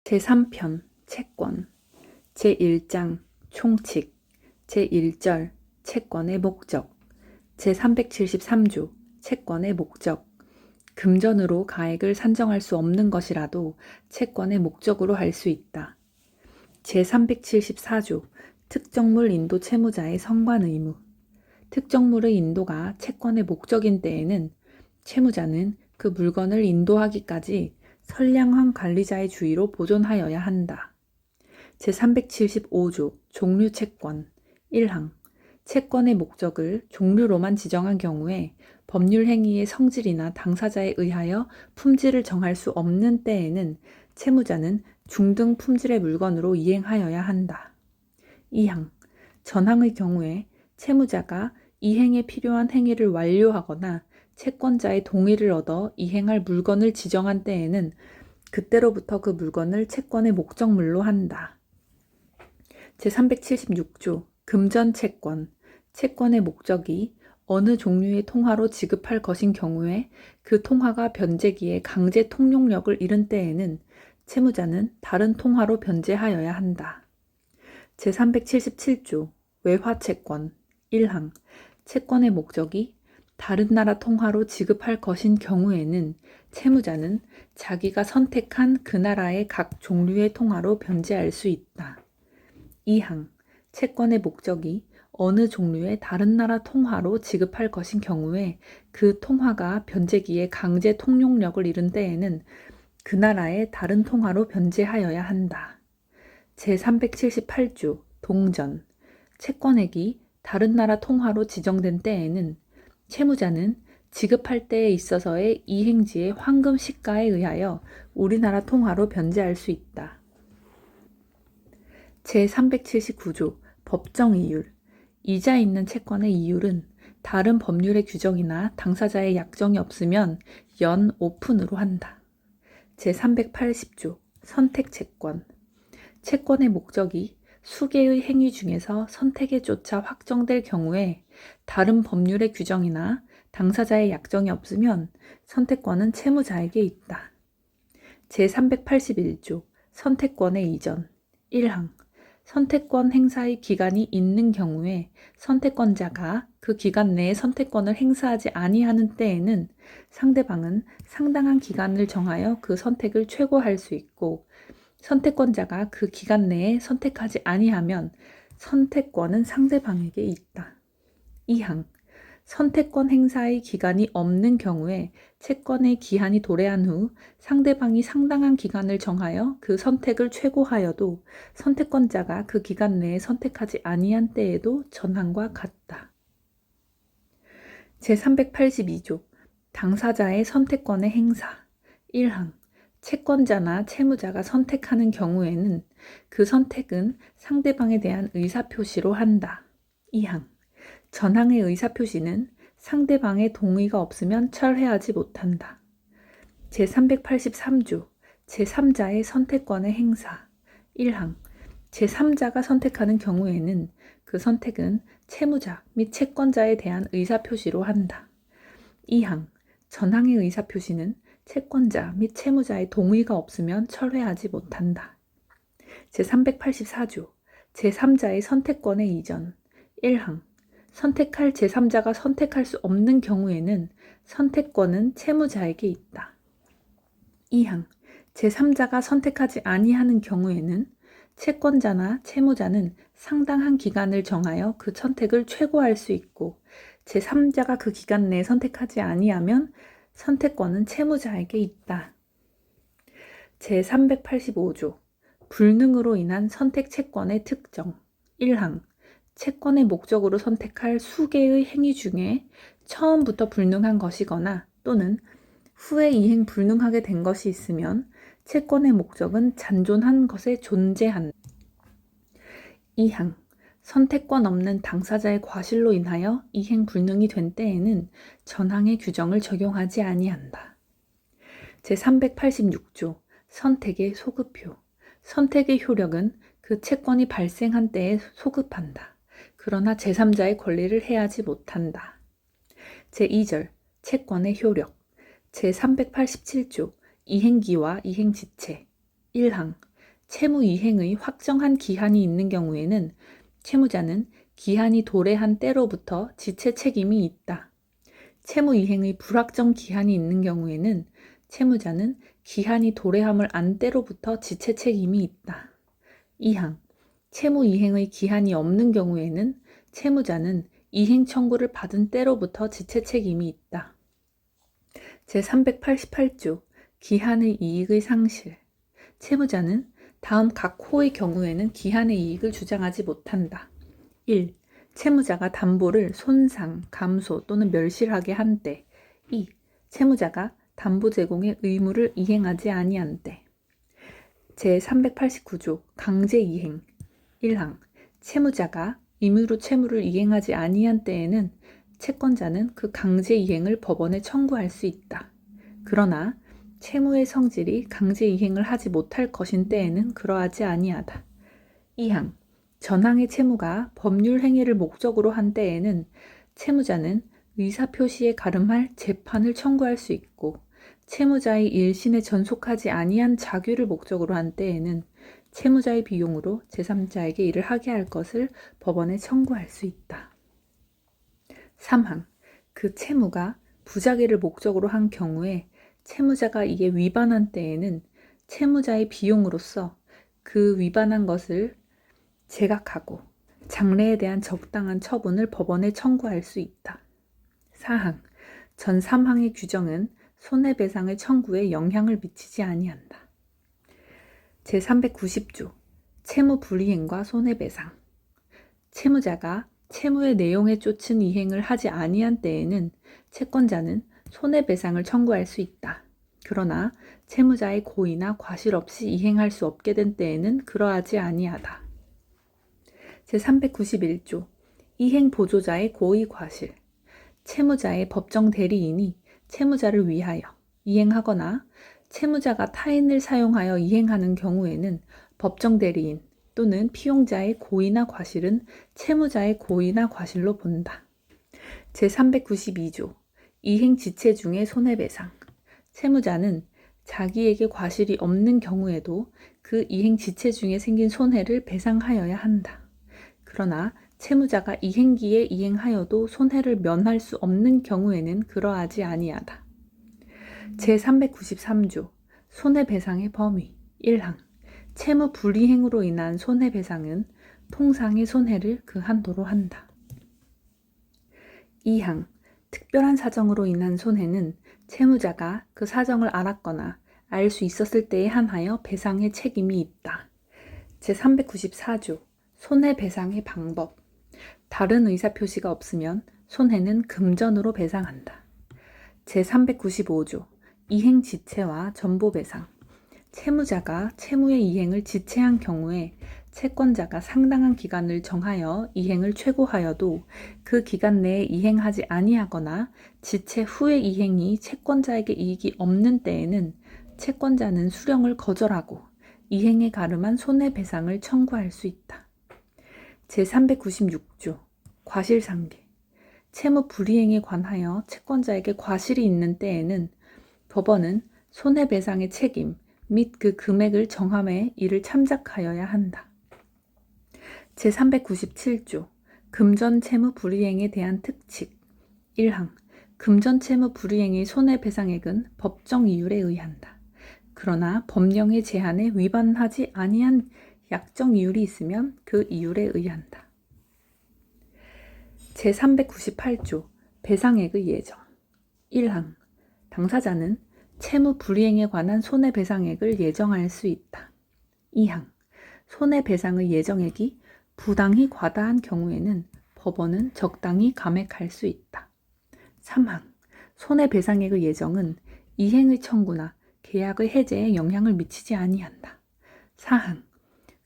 제3편 채권 제1장 총칙 제1절 채권의 목적 제373조 채권의 목적 금전으로 가액을 산정할 수 없는 것이라도 채권의 목적으로 할 수 있다. 제374조 특정물 인도 채무자의 성관 의무 특정물의 인도가 채권의 목적인 때에는 채무자는 그 물건을 인도하기까지 선량한 관리자의 주의로 보존하여야 한다. 제375조 종류채권 1항 채권의 목적을 종류로만 지정한 경우에 법률 행위의 성질이나 당사자에 의하여 품질을 정할 수 없는 때에는 채무자는 중등 품질의 물건으로 이행하여야 한다. 2항 전항의 경우에 채무자가 이행에 필요한 행위를 완료하거나 채권자의 동의를 얻어 이행할 물건을 지정한 때에는 그때로부터 그 물건을 채권의 목적물로 한다. 제376조 금전채권 채권의 목적이 어느 종류의 통화로 지급할 것인 경우에 그 통화가 변제기에 강제 통용력을 잃은 때에는 채무자는 다른 통화로 변제하여야 한다. 제377조 외화채권 1항 채권의 목적이 다른 나라 통화로 지급할 것인 경우에는 채무자는 자기가 선택한 그 나라의 각 종류의 통화로 변제할 수 있다. 2항 채권의 목적이 어느 종류의 다른 나라 통화로 지급할 것인 경우에 그 통화가 변제기에 강제 통용력을 잃은 때에는 그 나라의 다른 통화로 변제하여야 한다. 제378조 동전 채권액이 다른 나라 통화로 지정된 때에는 채무자는 지급할 때에 있어서의 이행지의 황금 시가에 의하여 우리나라 통화로 변제할 수 있다. 제379조 법정이율 이자 있는 채권의 이율은 다른 법률의 규정이나 당사자의 약정이 없으면 연 오픈으로 한다. 제380조 선택채권 채권의 목적이 수개의 행위 중에서 선택에 쫓아 확정될 경우에 다른 법률의 규정이나 당사자의 약정이 없으면 선택권은 채무자에게 있다. 제381조 선택권의 이전 1항 선택권 행사의 기간이 있는 경우에 선택권자가 그 기간 내에 선택권을 행사하지 아니하는 때에는 상대방은 상당한 기간을 정하여 그 선택을 최고할 수 있고 선택권자가 그 기간 내에 선택하지 아니하면 선택권은 상대방에게 있다. 2항 선택권 행사의 기간이 없는 경우에 채권의 기한이 도래한 후 상대방이 상당한 기간을 정하여 그 선택을 최고하여도 선택권자가 그 기간 내에 선택하지 아니한 때에도 전항과 같다. 제382조 당사자의 선택권의 행사 1항 채권자나 채무자가 선택하는 경우에는 그 선택은 상대방에 대한 의사표시로 한다. 2항 전항의 의사표시는 상대방의 동의가 없으면 철회하지 못한다. 제383조 제3자의 선택권의 행사 1항 제3자가 선택하는 경우에는 그 선택은 채무자 및 채권자에 대한 의사표시로 한다. 2항 전항의 의사표시는 채권자 및 채무자의 동의가 없으면 철회하지 못한다. 제384조 제3자의 선택권의 이전 1항 선택할 제3자가 선택할 수 없는 경우에는 선택권은 채무자에게 있다. 2항 제3자가 선택하지 아니하는 경우에는 채권자나 채무자는 상당한 기간을 정하여 그 선택을 최고할 수 있고 제3자가 그 기간 내에 선택하지 아니하면 선택권은 채무자에게 있다. 제385조 불능으로 인한 선택채권의 특정 1항 채권의 목적으로 선택할 수개의 행위 중에 처음부터 불능한 것이거나 또는 후에 이행 불능하게 된 것이 있으면 채권의 목적은 잔존한 것에 존재한다. 2항 선택권 없는 당사자의 과실로 인하여 이행 불능이 된 때에는 전항의 규정을 적용하지 아니한다. 제386조 선택의 소급효 선택의 효력은 그 채권이 발생한 때에 소급한다. 그러나 제3자의 권리를 해하지 못한다. 제2절 채권의 효력 제387조 이행기와 이행지체 1항 채무 이행의 확정한 기한이 있는 경우에는 채무자는 기한이 도래한 때로부터 지체 책임이 있다. 채무 이행의 불확정 기한이 있는 경우에는 채무자는 기한이 도래함을 안 때로부터 지체 책임이 있다. 2항 채무 이행의 기한이 없는 경우에는 채무자는 이행 청구를 받은 때로부터 지체 책임이 있다. 제388조 기한의 이익의 상실. 채무자는 다음 각 호의 경우에는 기한의 이익을 주장하지 못한다. 1. 채무자가 담보를 손상, 감소 또는 멸실하게 한 때. 2. 채무자가 담보 제공의 의무를 이행하지 아니한 때. 제389조 강제이행. 1항 채무자가 임의로 채무를 이행하지 아니한 때에는 채권자는 그 강제이행을 법원에 청구할 수 있다. 그러나 채무의 성질이 강제이행을 하지 못할 것인 때에는 그러하지 아니하다. 2항 전항의 채무가 법률 행위를 목적으로 한 때에는 채무자는 의사표시에 가름할 재판을 청구할 수 있고 채무자의 일신에 전속하지 아니한 자규를 목적으로 한 때에는 채무자의 비용으로 제3자에게 일을 하게 할 것을 법원에 청구할 수 있다. 3항 그 채무가 부자계를 목적으로 한 경우에 채무자가 이에 위반한 때에는 채무자의 비용으로서 그 위반한 것을 제각하고 장래에 대한 적당한 처분을 법원에 청구할 수 있다. 4항 전 3항의 규정은 손해배상의 청구에 영향을 미치지 아니한다. 제390조 채무 불이행과 손해배상. 채무자가 채무의 내용에 쫓은 이행을 하지 아니한 때에는 채권자는 손해배상을 청구할 수 있다. 그러나 채무자의 고의나 과실 없이 이행할 수 없게 된 때에는 그러하지 아니하다. 제391조 이행 보조자의 고의 과실. 채무자의 법정 대리인이 채무자를 위하여 이행하거나 채무자가 타인을 사용하여 이행하는 경우에는 법정 대리인 또는 피용자의 고의나 과실은 채무자의 고의나 과실로 본다. 제392조 이행 지체 중의 손해배상. 채무자는 자기에게 과실이 없는 경우에도 그 이행 지체 중에 생긴 손해를 배상하여야 한다. 그러나 채무자가 이행기에 이행하여도 손해를 면할 수 없는 경우에는 그러하지 아니하다. 제393조 손해배상의 범위. 1항 채무 불이행으로 인한 손해배상은 통상의 손해를 그 한도로 한다. 2항 특별한 사정으로 인한 손해는 채무자가 그 사정을 알았거나 알 수 있었을 때에 한하여 배상의 책임이 있다. 제394조 손해배상의 방법. 다른 의사표시가 없으면 손해는 금전으로 배상한다. 제395조 이행지체와 전보배상. 채무자가 채무의 이행을 지체한 경우에 채권자가 상당한 기간을 정하여 이행을 최고하여도 그 기간 내에 이행하지 아니하거나 지체 후의 이행이 채권자에게 이익이 없는 때에는 채권자는 수령을 거절하고 이행에 가름한 손해배상을 청구할 수 있다. 제396조 과실상계. 채무 불이행에 관하여 채권자에게 과실이 있는 때에는 법원은 손해배상의 책임 및 그 금액을 정함에 이를 참작하여야 한다. 제397조 금전채무 불이행에 대한 특칙. 1항 금전채무 불이행의 손해배상액은 법정 이율에 의한다. 그러나 법령의 제한에 위반하지 아니한 약정 이율이 있으면 그 이율에 의한다. 제398조 배상액의 예정. 1항 당사자는 채무 불이행에 관한 손해배상액을 예정할 수 있다. 2항 손해배상의 예정액이 부당히 과다한 경우에는 법원은 적당히 감액할 수 있다. 3항 손해배상액의 예정은 이행의 청구나 계약의 해제에 영향을 미치지 아니한다. 4항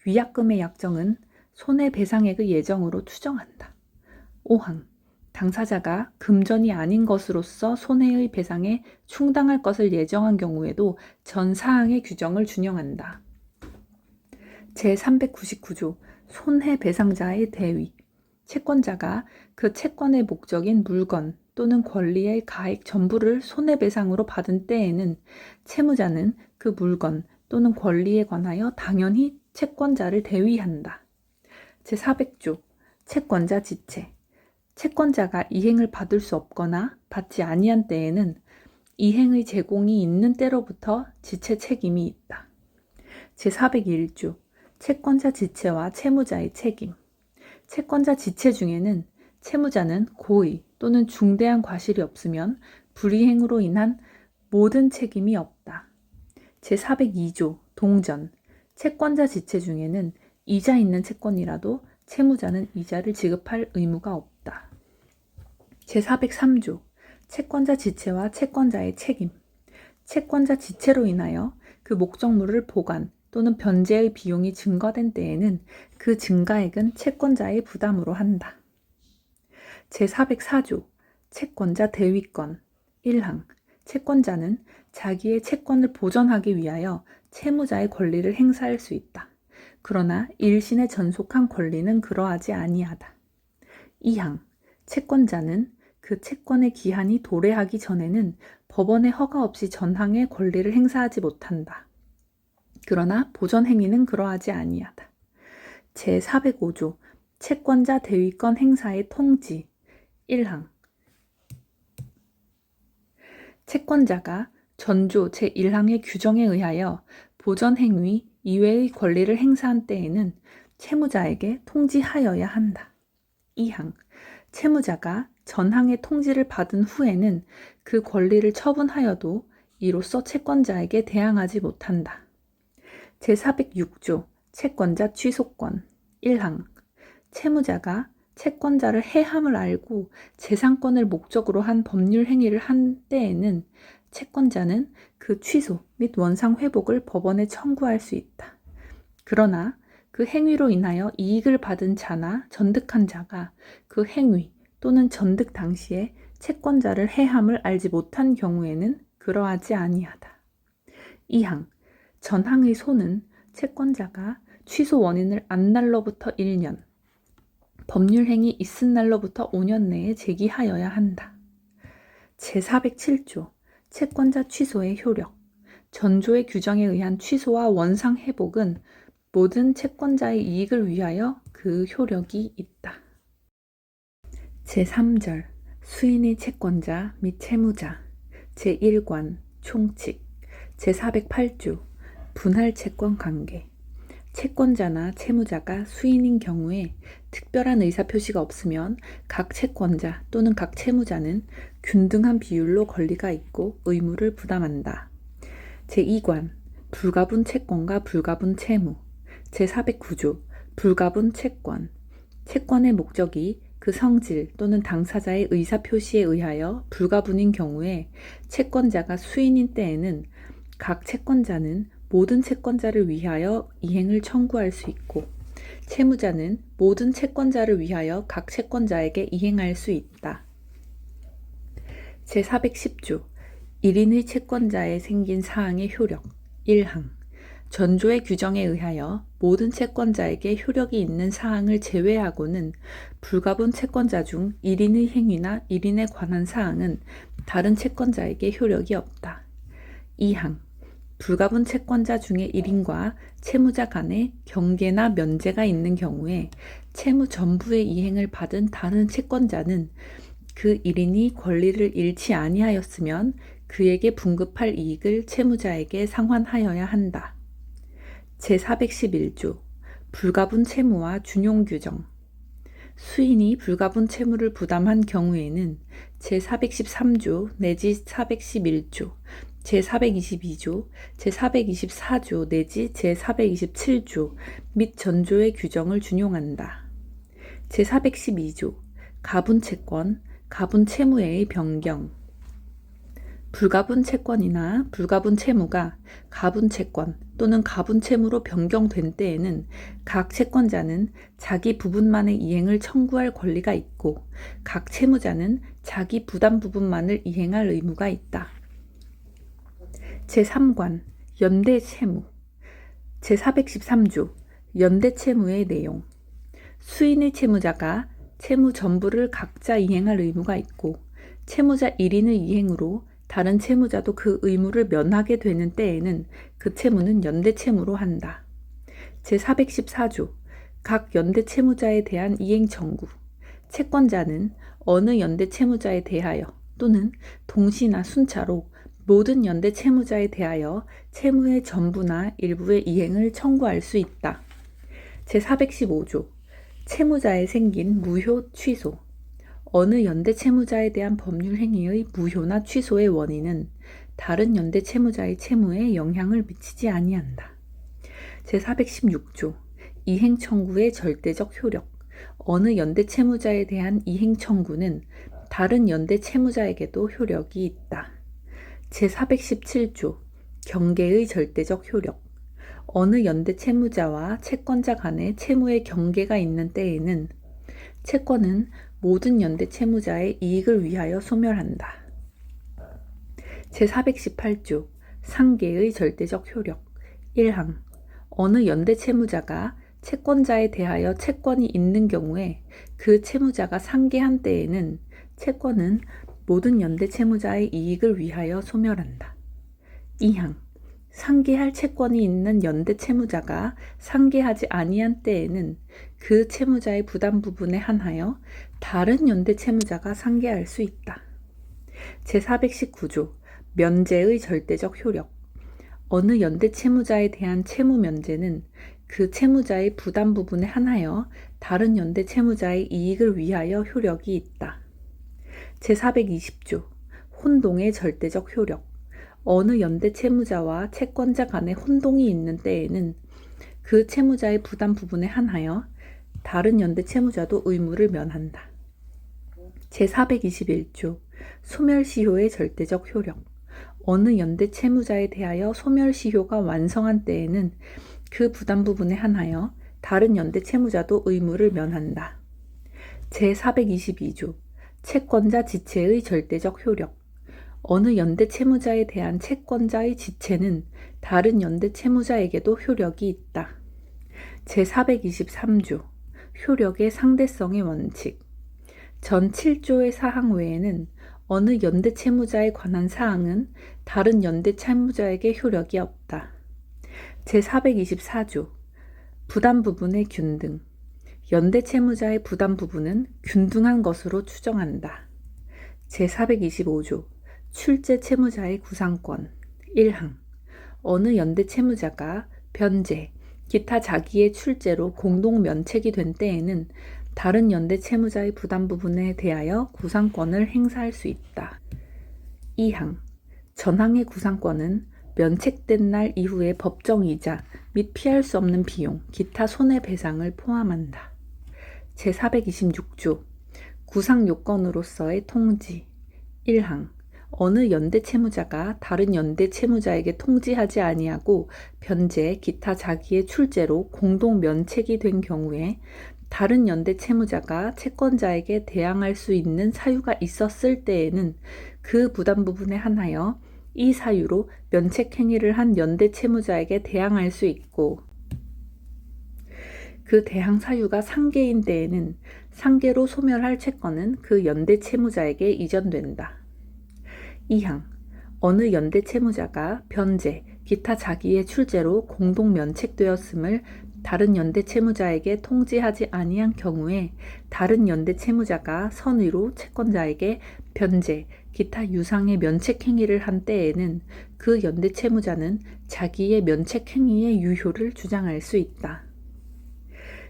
위약금의 약정은 손해배상액의 예정으로 추정한다. 5항 당사자가 금전이 아닌 것으로서 손해의 배상에 충당할 것을 예정한 경우에도 전 사항의 규정을 준용한다. 제399조 손해배상자의 대위. 채권자가 그 채권의 목적인 물건 또는 권리의 가액 전부를 손해배상으로 받은 때에는 채무자는 그 물건 또는 권리에 관하여 당연히 채권자를 대위한다. 제400조 채권자 지체. 채권자가 이행을 받을 수 없거나 받지 아니한 때에는 이행의 제공이 있는 때로부터 지체 책임이 있다. 제401조 채권자 지체와 채무자의 책임. 채권자 지체 중에는 채무자는 고의 또는 중대한 과실이 없으면 불이행으로 인한 모든 책임이 없다. 제402조 동전. 채권자 지체 중에는 이자 있는 채권이라도 채무자는 이자를 지급할 의무가 없다. 제403조 채권자 지체와 채권자의 책임. 채권자 지체로 인하여 그 목적물을 보관 또는 변제의 비용이 증가된 때에는 그 증가액은 채권자의 부담으로 한다. 제404조 채권자 대위권. 1항 채권자는 자기의 채권을 보전하기 위하여 채무자의 권리를 행사할 수 있다. 그러나 일신에 전속한 권리는 그러하지 아니하다. 2항 채권자는 그 채권의 기한이 도래하기 전에는 법원의 허가 없이 전항의 권리를 행사하지 못한다. 그러나 보전 행위는 그러하지 아니하다. 제405조 채권자 대위권 행사의 통지. 1항 채권자가 전조 제1항의 규정에 의하여 보전 행위 이외의 권리를 행사한 때에는 채무자에게 통지하여야 한다. 2항 채무자가 전항의 통지를 받은 후에는 그 권리를 처분하여도 이로써 채권자에게 대항하지 못한다. 제406조 채권자 취소권. 1항 채무자가 채권자를 해함을 알고 재산권을 목적으로 한 법률 행위를 한 때에는 채권자는 그 취소 및 원상 회복을 법원에 청구할 수 있다. 그러나 그 행위로 인하여 이익을 받은 자나 전득한 자가 그 행위 또는 전득 당시에 채권자를 해함을 알지 못한 경우에는 그러하지 아니하다. 2항 전항의 소는 채권자가 취소 원인을 안 날로부터 1년, 법률 행위 있은 날로부터 5년 내에 제기하여야 한다. 제407조 채권자 취소의 효력. 전조의 규정에 의한 취소와 원상 회복은 모든 채권자의 이익을 위하여 그 효력이 있다. 제3절 수인의 채권자 및 채무자. 제1관 총칙. 제408조 분할 채권 관계. 채권자나 채무자가 수인인 경우에 특별한 의사표시가 없으면 각 채권자 또는 각 채무자는 균등한 비율로 권리가 있고 의무를 부담한다. 제2관 불가분 채권과 불가분 채무. 제409조 불가분 채권. 채권의 목적이 그 성질 또는 당사자의 의사표시에 의하여 불가분인 경우에 채권자가 수인인 때에는 각 채권자는 모든 채권자를 위하여 이행을 청구할 수 있고 채무자는 모든 채권자를 위하여 각 채권자에게 이행할 수 있다. 제410조 1인의 채권자에 생긴 사항의 효력. 1항 전조의 규정에 의하여 모든 채권자에게 효력이 있는 사항을 제외하고는 불가분 채권자 중 1인의 행위나 1인에 관한 사항은 다른 채권자에게 효력이 없다. 2항 불가분 채권자 중에 1인과 채무자 간에 경계나 면제가 있는 경우에 채무 전부의 이행을 받은 다른 채권자는 그 1인이 권리를 잃지 아니하였으면 그에게 분급할 이익을 채무자에게 상환하여야 한다. 제411조 불가분 채무와 준용 규정. 수인이 불가분 채무를 부담한 경우에는 제413조 내지 411조, 제422조, 제424조 내지 제427조 및 전조의 규정을 준용한다. 제412조 가분채권, 가분채무의 변경. 불가분 채권이나 불가분 채무가 가분채권 또는 가분채무로 변경된 때에는 각 채권자는 자기 부분만의 이행을 청구할 권리가 있고 각 채무자는 자기 부담 부분만을 이행할 의무가 있다. 제3관 연대채무. 제413조 연대채무의 내용. 수인의 채무자가 채무 전부를 각자 이행할 의무가 있고 채무자 1인의 이행으로 다른 채무자도 그 의무를 면하게 되는 때에는 그 채무는 연대채무로 한다. 제414조 각 연대채무자에 대한 이행청구. 채권자는 어느 연대채무자에 대하여 또는 동시나 순차로 모든 연대채무자에 대하여 채무의 전부나 일부의 이행을 청구할 수 있다. 제415조 채무자에 생긴 무효 취소. 어느 연대채무자에 대한 법률 행위의 무효나 취소의 원인은 다른 연대채무자의 채무에 영향을 미치지 아니한다. 제416조 이행청구의 절대적 효력. 어느 연대채무자에 대한 이행청구는 다른 연대채무자에게도 효력이 있다. 제417조 경계의 절대적 효력. 어느 연대채무자와 채권자 간의 채무의 경계가 있는 때에는 채권은 모든 연대채무자의 이익을 위하여 소멸한다. 제418조 상계의 절대적 효력. 1항 어느 연대채무자가 채권자에 대하여 채권이 있는 경우에 그 채무자가 상계한 때에는 채권은 모든 연대채무자의 이익을 위하여 소멸한다. 2항 상계할 채권이 있는 연대채무자가 상계하지 아니한 때에는 그 채무자의 부담 부분에 한하여 다른 연대채무자가 상계할 수 있다. 제419조 면제의 절대적 효력. 어느 연대채무자에 대한 채무 면제는 그 채무자의 부담 부분에 한하여 다른 연대채무자의 이익을 위하여 효력이 있다. 제420조 혼동의 절대적 효력. 어느 연대채무자와 채권자 간의 혼동이 있는 때에는 그 채무자의 부담 부분에 한하여 다른 연대채무자도 의무를 면한다. 제421조 소멸시효의 절대적 효력. 어느 연대채무자에 대하여 소멸시효가 완성한 때에는 그 부담 부분에 한하여 다른 연대채무자도 의무를 면한다. 제422조 채권자 지체의 절대적 효력. 어느 연대채무자에 대한 채권자의 지체는 다른 연대채무자에게도 효력이 있다. 제423조 효력의 상대성의 원칙. 전 7조의 사항 외에는 어느 연대채무자에 관한 사항은 다른 연대채무자에게 효력이 없다. 제424조 부담 부분의 균등. 연대채무자의 부담 부분은 균등한 것으로 추정한다. 제425조 출제 채무자의 구상권. 1항 어느 연대채무자가 변제, 기타 자기의 출제로 공동 면책이 된 때에는 다른 연대채무자의 부담 부분에 대하여 구상권을 행사할 수 있다. 2항 전항의 구상권은 면책된 날 이후의 법정이자 및 피할 수 없는 비용, 기타 손해배상을 포함한다. 제426조 구상요건으로서의 통지. 1항 어느 연대채무자가 다른 연대채무자에게 통지하지 아니하고 변제, 기타 자기의 출제로 공동 면책이 된 경우에 다른 연대채무자가 채권자에게 대항할 수 있는 사유가 있었을 때에는 그 부담 부분에 한하여 이 사유로 면책행위를 한 연대채무자에게 대항할 수 있고, 그 대항 사유가 상계인 때에는 상계로 소멸할 채권은 그 연대채무자에게 이전된다. 2항 어느 연대채무자가 변제, 기타 자기의 출제로 공동 면책되었음을 다른 연대채무자에게 통지하지 아니한 경우에 다른 연대채무자가 선의로 채권자에게 변제, 기타 유상의 면책행위를 한 때에는 그 연대채무자는 자기의 면책행위의 유효를 주장할 수 있다.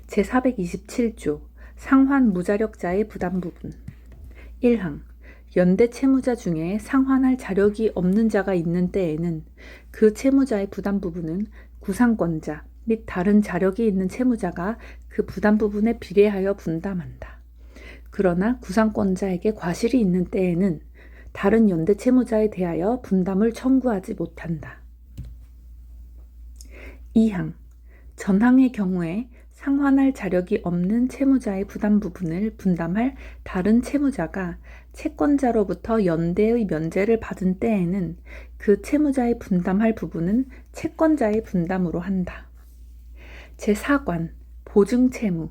제427조 상환 무자력자의 부담 부분. 1항 연대채무자 중에 상환할 자력이 없는 자가 있는 때에는 그 채무자의 부담 부분은 구상권자 및 다른 자력이 있는 채무자가 그 부담 부분에 비례하여 분담한다. 그러나 구상권자에게 과실이 있는 때에는 다른 연대채무자에 대하여 분담을 청구하지 못한다. 2항 전항의 경우에 상환할 자력이 없는 채무자의 부담 부분을 분담할 다른 채무자가 채권자로부터 연대의 면제를 받은 때에는 그 채무자의 분담할 부분은 채권자의 분담으로 한다. 제4관 보증채무.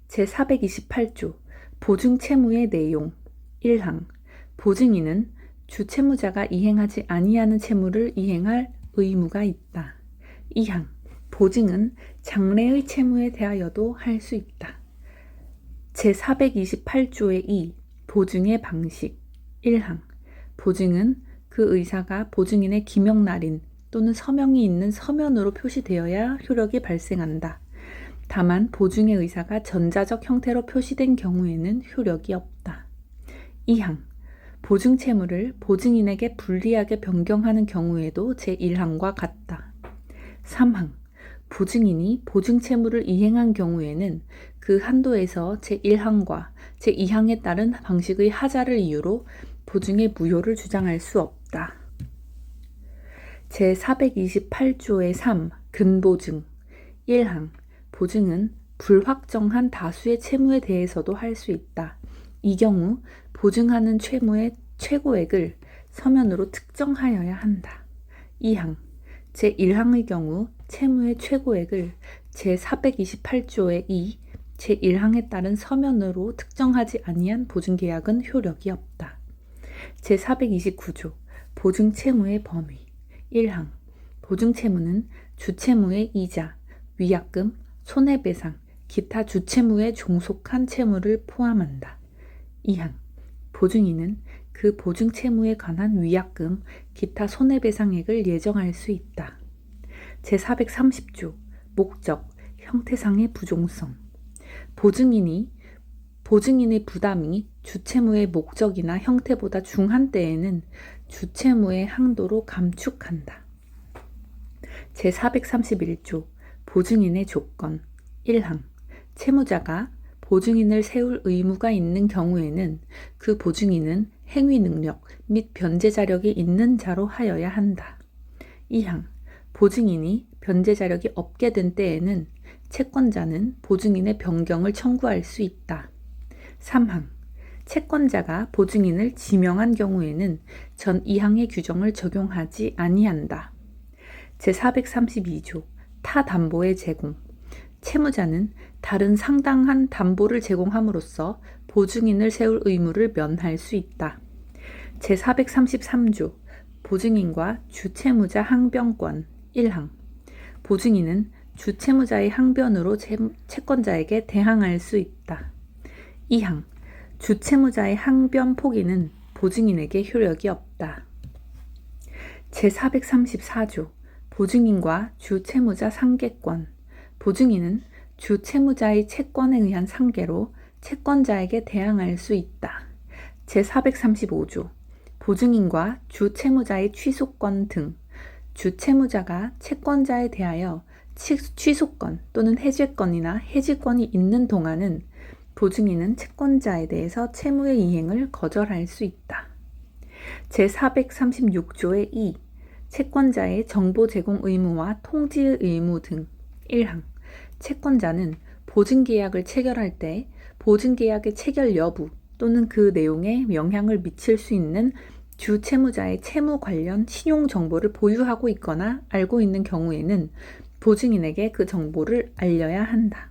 제428조 보증채무의 내용. 1항 보증인은 주채무자가 이행하지 아니하는 채무를 이행할 의무가 있다. 2항 보증은 장래의 채무에 대하여도 할 수 있다. 제428조의 2 보증의 방식 1항 보증은 그 의사가 보증인의 기명날인 또는 서명이 있는 서면으로 표시되어야 효력이 발생한다. 다만 보증의 의사가 전자적 형태로 표시된 경우에는 효력이 없다. 2항 보증 채무를 보증인에게 불리하게 변경하는 경우에도 제1항과 같다. 3항 보증인이 보증 채무를 이행한 경우에는 그 한도에서 제1항과 제2항에 따른 방식의 하자를 이유로 보증의 무효를 주장할 수 없다. 제428조의 3 근보증 1항 보증은 불확정한 다수의 채무에 대해서도 할 수 있다. 이 경우 보증하는 채무의 최고액을 서면으로 특정하여야 한다. 2항 제1항의 경우 채무의 최고액을 제428조의 2 제1항에 따른 서면으로 특정하지 아니한 보증계약은 효력이 없다. 제429조 보증 채무의 범위 1항 보증 채무는 주채무의 이자, 위약금, 손해배상, 기타 주채무에 종속한 채무를 포함한다. 2항 보증인은 그 보증 채무에 관한 위약금, 기타 손해배상액을 예정할 수 있다. 제430조 목적, 형태상의 부종성 보증인의 부담이 주채무의 목적이나 형태보다 중한 때에는 주채무의 항도로 감축한다. 제431조 보증인의 조건 1항 채무자가 보증인을 세울 의무가 있는 경우에는 그 보증인은 행위 능력 및 변제 자력이 있는 자로 하여야 한다. 2항 보증인이 변제 자력이 없게 된 때에는 채권자는 보증인의 변경을 청구할 수 있다. 3항 채권자가 보증인을 지명한 경우에는 전 2항의 규정을 적용하지 아니한다. 제432조 타담보의 제공 채무자는 다른 상당한 담보를 제공함으로써 보증인을 세울 의무를 면할 수 있다. 제433조 보증인과 주채무자 항변권 1항 보증인은 주채무자의 항변으로 채권자에게 대항할 수 있다. 2항 주채무자의 항변 포기는 보증인에게 효력이 없다. 제434조 보증인과 주채무자 상계권 보증인은 주채무자의 채권에 의한 상계로 채권자에게 대항할 수 있다. 제435조 보증인과 주채무자의 취소권 등 주채무자가 채권자에 대하여 취소권 또는 해제권이나 해지권이 있는 동안은 보증인은 채권자에 대해서 채무의 이행을 거절할 수 있다. 제436조의 2 채권자의 정보 제공 의무와 통지의 의무 등 1항 채권자는 보증계약을 체결할 때 보증계약의 체결 여부 또는 그 내용에 영향을 미칠 수 있는 주채무자의 채무 관련 신용정보를 보유하고 있거나 알고 있는 경우에는 보증인에게 그 정보를 알려야 한다.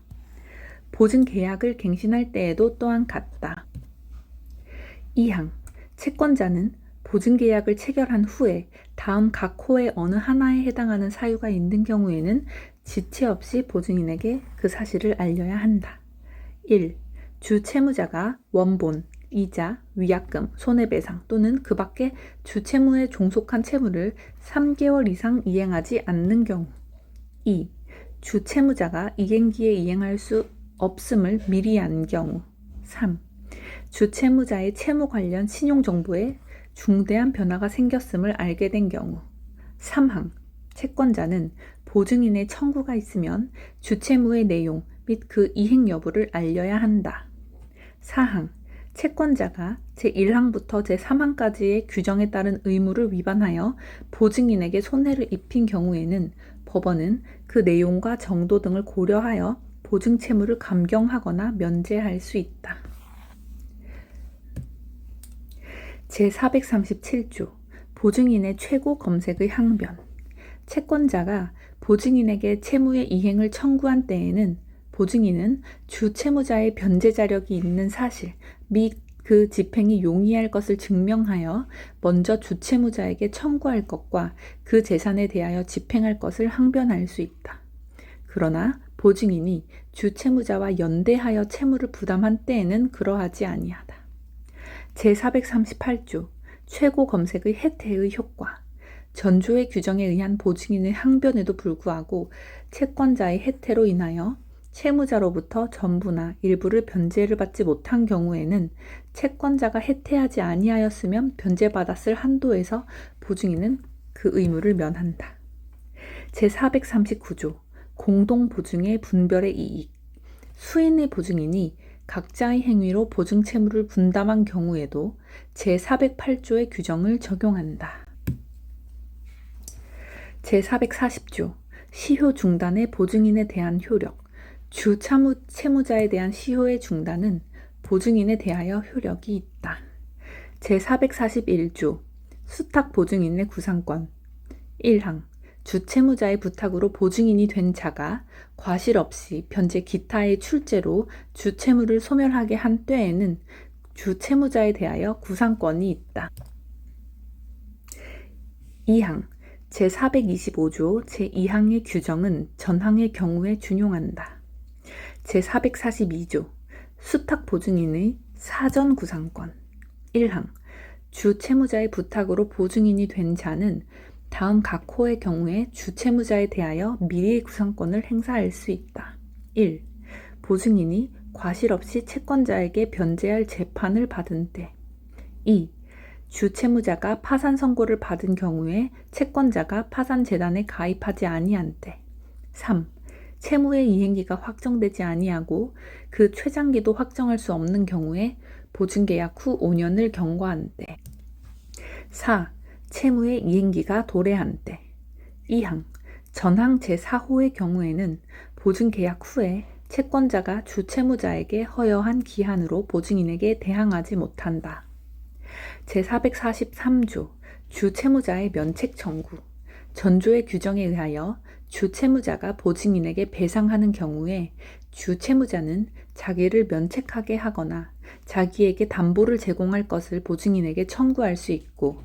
보증계약을 갱신할 때에도 또한 같다. 2항 채권자는 보증계약을 체결한 후에 다음 각 호의 어느 하나에 해당하는 사유가 있는 경우에는 지체 없이 보증인에게 그 사실을 알려야 한다. 1. 주채무자가 원본, 이자, 위약금, 손해배상 또는 그 밖에 주채무에 종속한 채무를 3개월 이상 이행하지 않는 경우 2. 주채무자가 이행기에 이행할 수 없음을 미리 안 경우 3. 주채무자의 채무 관련 신용정보에 중대한 변화가 생겼음을 알게 된 경우 3항 채권자는 보증인의 청구가 있으면 주채무의 내용 및 그 이행 여부를 알려야 한다. 4항 채권자가 제1항부터 제3항까지의 규정에 따른 의무를 위반하여 보증인에게 손해를 입힌 경우에는 법원은 그 내용과 정도 등을 고려하여 보증 채무를 감경하거나 면제할 수 있다. 제437조 보증인의 최고 검색의 항변 채권자가 보증인에게 채무의 이행을 청구한 때에는 보증인은 주채무자의 변제 자력이 있는 사실 및 그 집행이 용이할 것을 증명하여 먼저 주채무자에게 청구할 것과 그 재산에 대하여 집행할 것을 항변할 수 있다. 그러나 보증인이 주채무자와 연대하여 채무를 부담한 때에는 그러하지 아니하다. 제438조 최고 검색의 해태의 효과. 전조의 규정에 의한 보증인의 항변에도 불구하고 채권자의 해태로 인하여 채무자로부터 전부나 일부를 변제를 받지 못한 경우에는 채권자가 해태하지 아니하였으면 변제받았을 한도에서 보증인은 그 의무를 면한다. 제439조 공동보증의 분별의 이익. 수인의 보증인이 각자의 행위로 보증 채무를 분담한 경우에도 제408조의 규정을 적용한다. 제440조 시효 중단의 보증인에 대한 효력. 채무자에 대한 시효의 중단은 보증인에 대하여 효력이 있다. 제441조 수탁 보증인의 구상권. 1항 주채무자의 부탁으로 보증인이 된 자가 과실 없이 변제 기타의 출제로 주채무를 소멸하게 한 때에는 주채무자에 대하여 구상권이 있다. 2항 제425조 제2항의 규정은 전항의 경우에 준용한다. 제442조 수탁 보증인의 사전 구상권. 1항 주채무자의 부탁으로 보증인이 된 자는 다음 각 호의 경우에 주채무자에 대하여 미리 구상권을 행사할 수 있다. 1. 보증인이 과실 없이 채권자에게 변제할 재판을 받은 때. 2. 주채무자가 파산 선고를 받은 경우에 채권자가 파산재단에 가입하지 아니한 때. 3. 채무의 이행기가 확정되지 아니하고 그 최장기도 확정할 수 없는 경우에 보증계약 후 5년을 경과한 때. 4. 채무의 이행기가 도래한 때. 2항 전항 제4호의 경우에는 보증계약 후에 채권자가 주채무자에게 허여한 기한으로 보증인에게 대항하지 못한다. 제443조 주채무자의 면책 청구. 전조의 규정에 의하여 주채무자가 보증인에게 배상하는 경우에 주채무자는 자기를 면책하게 하거나 자기에게 담보를 제공할 것을 보증인에게 청구할 수 있고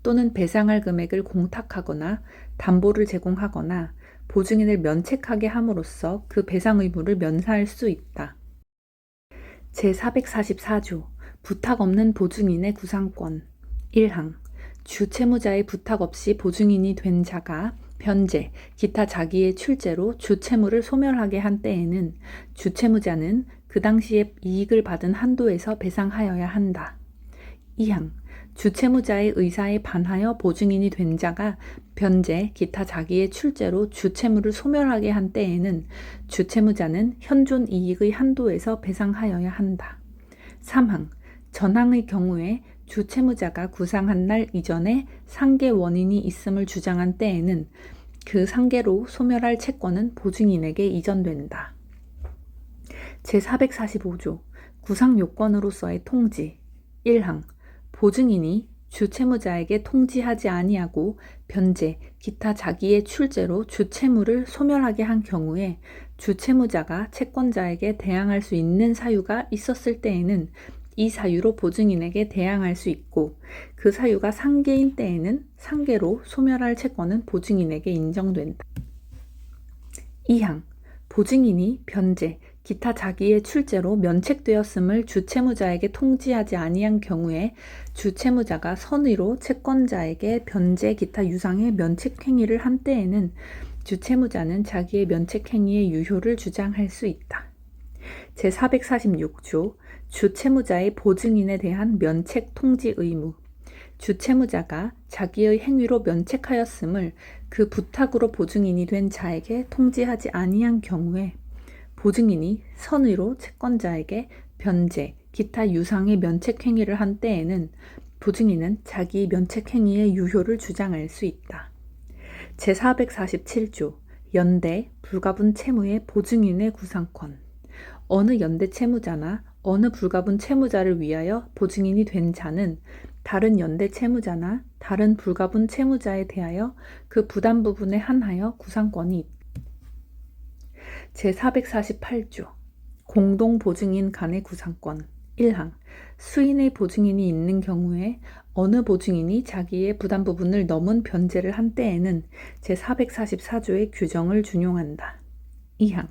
또는 배상할 금액을 공탁하거나 담보를 제공하거나 보증인을 면책하게 함으로써 그 배상 의무를 면사할 수 있다. 제444조 부탁 없는 보증인의 구상권. 1항 주채무자의 부탁 없이 보증인이 된 자가 변제, 기타 자기의 출제로 주채무를 소멸하게 한 때에는 주채무자는 그 당시에 이익을 받은 한도에서 배상하여야 한다. 2항 주채무자의 의사에 반하여 보증인이 된 자가 변제, 기타 자기의 출제로 주채무를 소멸하게 한 때에는 주채무자는 현존 이익의 한도에서 배상하여야 한다. 3항 전항의 경우에 주채무자가 구상한 날 이전에 상계 원인이 있음을 주장한 때에는 그 상계로 소멸할 채권은 보증인에게 이전된다. 제445조 구상요건으로서의 통지. 1항 보증인이 주채무자에게 통지하지 아니하고 변제, 기타 자기의 출제로 주채무를 소멸하게 한 경우에 주채무자가 채권자에게 대항할 수 있는 사유가 있었을 때에는 이 사유로 보증인에게 대항할 수 있고 그 사유가 상계인 때에는 상계로 소멸할 채권은 보증인에게 인정된다. 2항 보증인이 변제, 기타 자기의 출제로 면책되었음을 주채무자에게 통지하지 아니한 경우에 주채무자가 선의로 채권자에게 변제, 기타 유상의 면책행위를 한 때에는 주채무자는 자기의 면책행위의 유효를 주장할 수 있다. 제446조 주채무자의 보증인에 대한 면책 통지 의무. 주채무자가 자기의 행위로 면책하였음을 그 부탁으로 보증인이 된 자에게 통지하지 아니한 경우에 보증인이 선의로 채권자에게 변제, 기타 유상의 면책행위를 한 때에는 보증인은 자기 면책행위의 유효를 주장할 수 있다. 제447조 연대, 불가분 채무의 보증인의 구상권. 어느 연대 채무자나 어느 불가분 채무자를 위하여 보증인이 된 자는 다른 연대 채무자나 다른 불가분 채무자에 대하여 그 부담 부분에 한하여 구상권이 있다. 제448조 공동보증인 간의 구상권. 1항 수인의 보증인이 있는 경우에 어느 보증인이 자기의 부담 부분을 넘은 변제를 한 때에는 제444조의 규정을 준용한다. 2항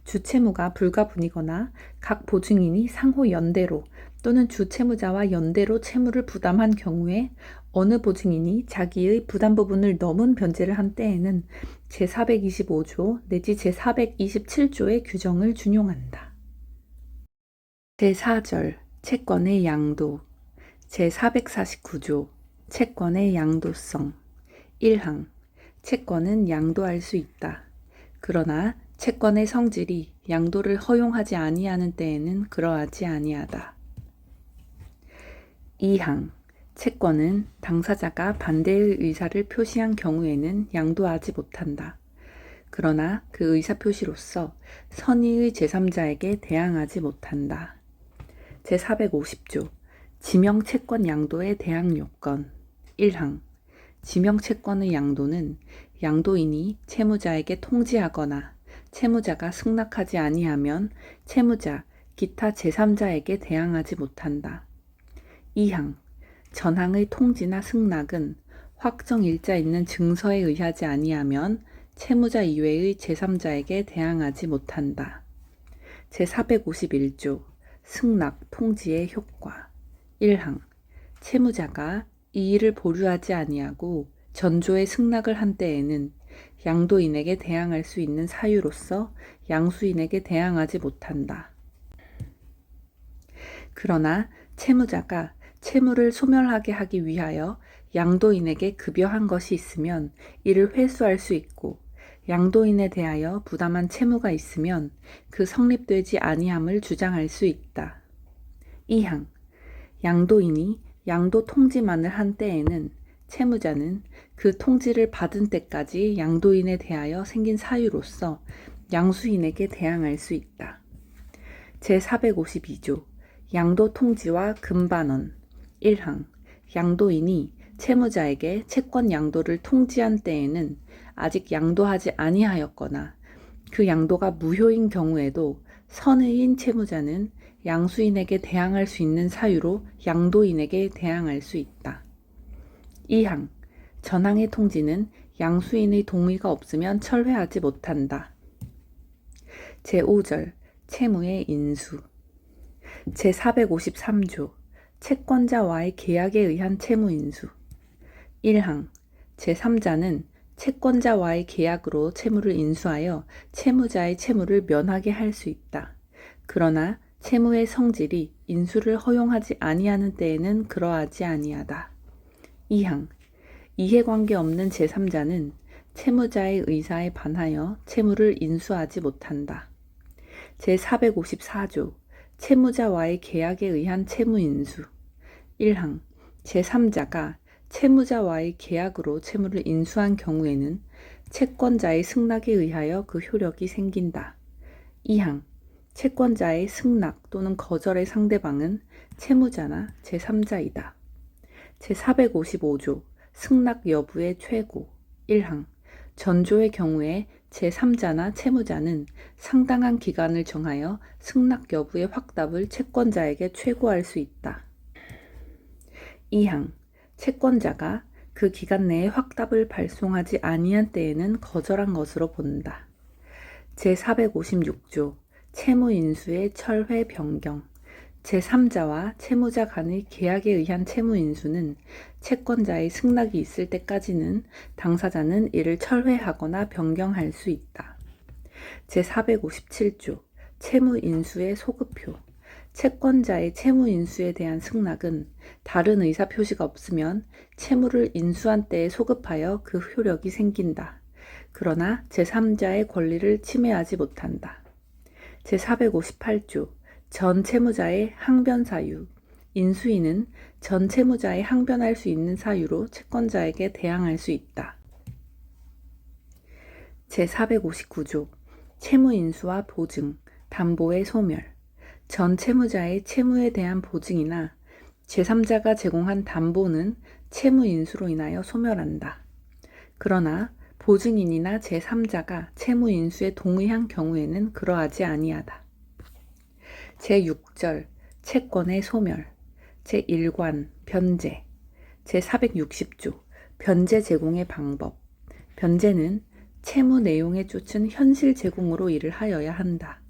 주채무가 불가분이거나 각 보증인이 상호 연대로 또는 주채무자와 연대로 채무를 부담한 경우에 어느 보증인이 자기의 부담 부분을 넘은 변제를 한 때에는 제425조 내지 제427조의 규정을 준용한다. 제4절 채권의 양도 제449조 채권의 양도성 1항 채권은 양도할 수 있다. 그러나 채권의 성질이 양도를 허용하지 아니하는 때에는 그러하지 아니하다. 2항 채권은 당사자가 반대의 의사를 표시한 경우에는 양도하지 못한다. 그러나 그 의사표시로서 선의의 제3자에게 대항하지 못한다. 제450조 지명채권 양도의 대항 요건 1항 지명채권의 양도는 양도인이 채무자에게 통지하거나 채무자가 승낙하지 아니하면 채무자, 기타 제3자에게 대항하지 못한다. 2항 전항의 통지나 승낙은 확정 일자 있는 증서에 의하지 아니하면 채무자 이외의 제3자에게 대항하지 못한다. 제451조 승낙, 통지의 효과 1항 채무자가 이의를 보류하지 아니하고 전조의 승낙을 한 때에는 양도인에게 대항할 수 있는 사유로서 양수인에게 대항하지 못한다. 그러나 채무자가 채무를 소멸하게 하기 위하여 양도인에게 급여한 것이 있으면 이를 회수할 수 있고 양도인에 대하여 부담한 채무가 있으면 그 성립되지 아니함을 주장할 수 있다. 2항 양도인이 양도 통지만을 한 때에는 채무자는 그 통지를 받은 때까지 양도인에 대하여 생긴 사유로서 양수인에게 대항할 수 있다. 제452조 양도 통지와 금반원 1항 양도인이 채무자에게 채권 양도를 통지한 때에는 아직 양도하지 아니하였거나 그 양도가 무효인 경우에도 선의인 채무자는 양수인에게 대항할 수 있는 사유로 양도인에게 대항할 수 있다. 2항 전항의 통지는 양수인의 동의가 없으면 철회하지 못한다. 제5절 채무의 인수 제453조 채권자와의 계약에 의한 채무 인수 1항 제3자는 채권자와의 계약으로 채무를 인수하여 채무자의 채무를 면하게 할 수 있다. 그러나 채무의 성질이 인수를 허용하지 아니하는 때에는 그러하지 아니하다. 2항 이해관계 없는 제3자는 채무자의 의사에 반하여 채무를 인수하지 못한다. 제454조 채무자와의 계약에 의한 채무인수 1항 제3자가 채무자와의 계약으로 채무를 인수한 경우에는 채권자의 승낙에 의하여 그 효력이 생긴다. 2항 채권자의 승낙 또는 거절의 상대방은 채무자나 제3자이다. 제455조 승낙 여부의 최고 1항 전조의 경우에 제3자나 채무자는 상당한 기간을 정하여 승낙 여부의 확답을 채권자에게 최고할 수 있다. 2항 채권자가 그 기간 내에 확답을 발송하지 아니한 때에는 거절한 것으로 본다. 제456조 채무인수의 철회 변경 제3자와 채무자 간의 계약에 의한 채무인수는 채권자의 승낙이 있을 때까지는 당사자는 이를 철회하거나 변경할 수 있다. 제457조 채무인수의 소급표 채권자의 채무인수에 대한 승낙은 다른 의사표시가 없으면 채무를 인수한 때에 소급하여 그 효력이 생긴다. 그러나 제3자의 권리를 침해하지 못한다. 제458조 전 채무자의 항변 사유 인수인은 전 채무자의 항변할 수 있는 사유로 채권자에게 대항할 수 있다. 제459조 채무인수와 보증, 담보의 소멸 전 채무자의 채무에 대한 보증이나 제3자가 제공한 담보는 채무인수로 인하여 소멸한다. 그러나 보증인이나 제3자가 채무인수에 동의한 경우에는 그러하지 아니하다. 제6절 채권의 소멸. 제1관 변제. 제460조 변제 제공의 방법. 변제는 채무 내용에 쫓은 현실 제공으로 일을 하여야 한다.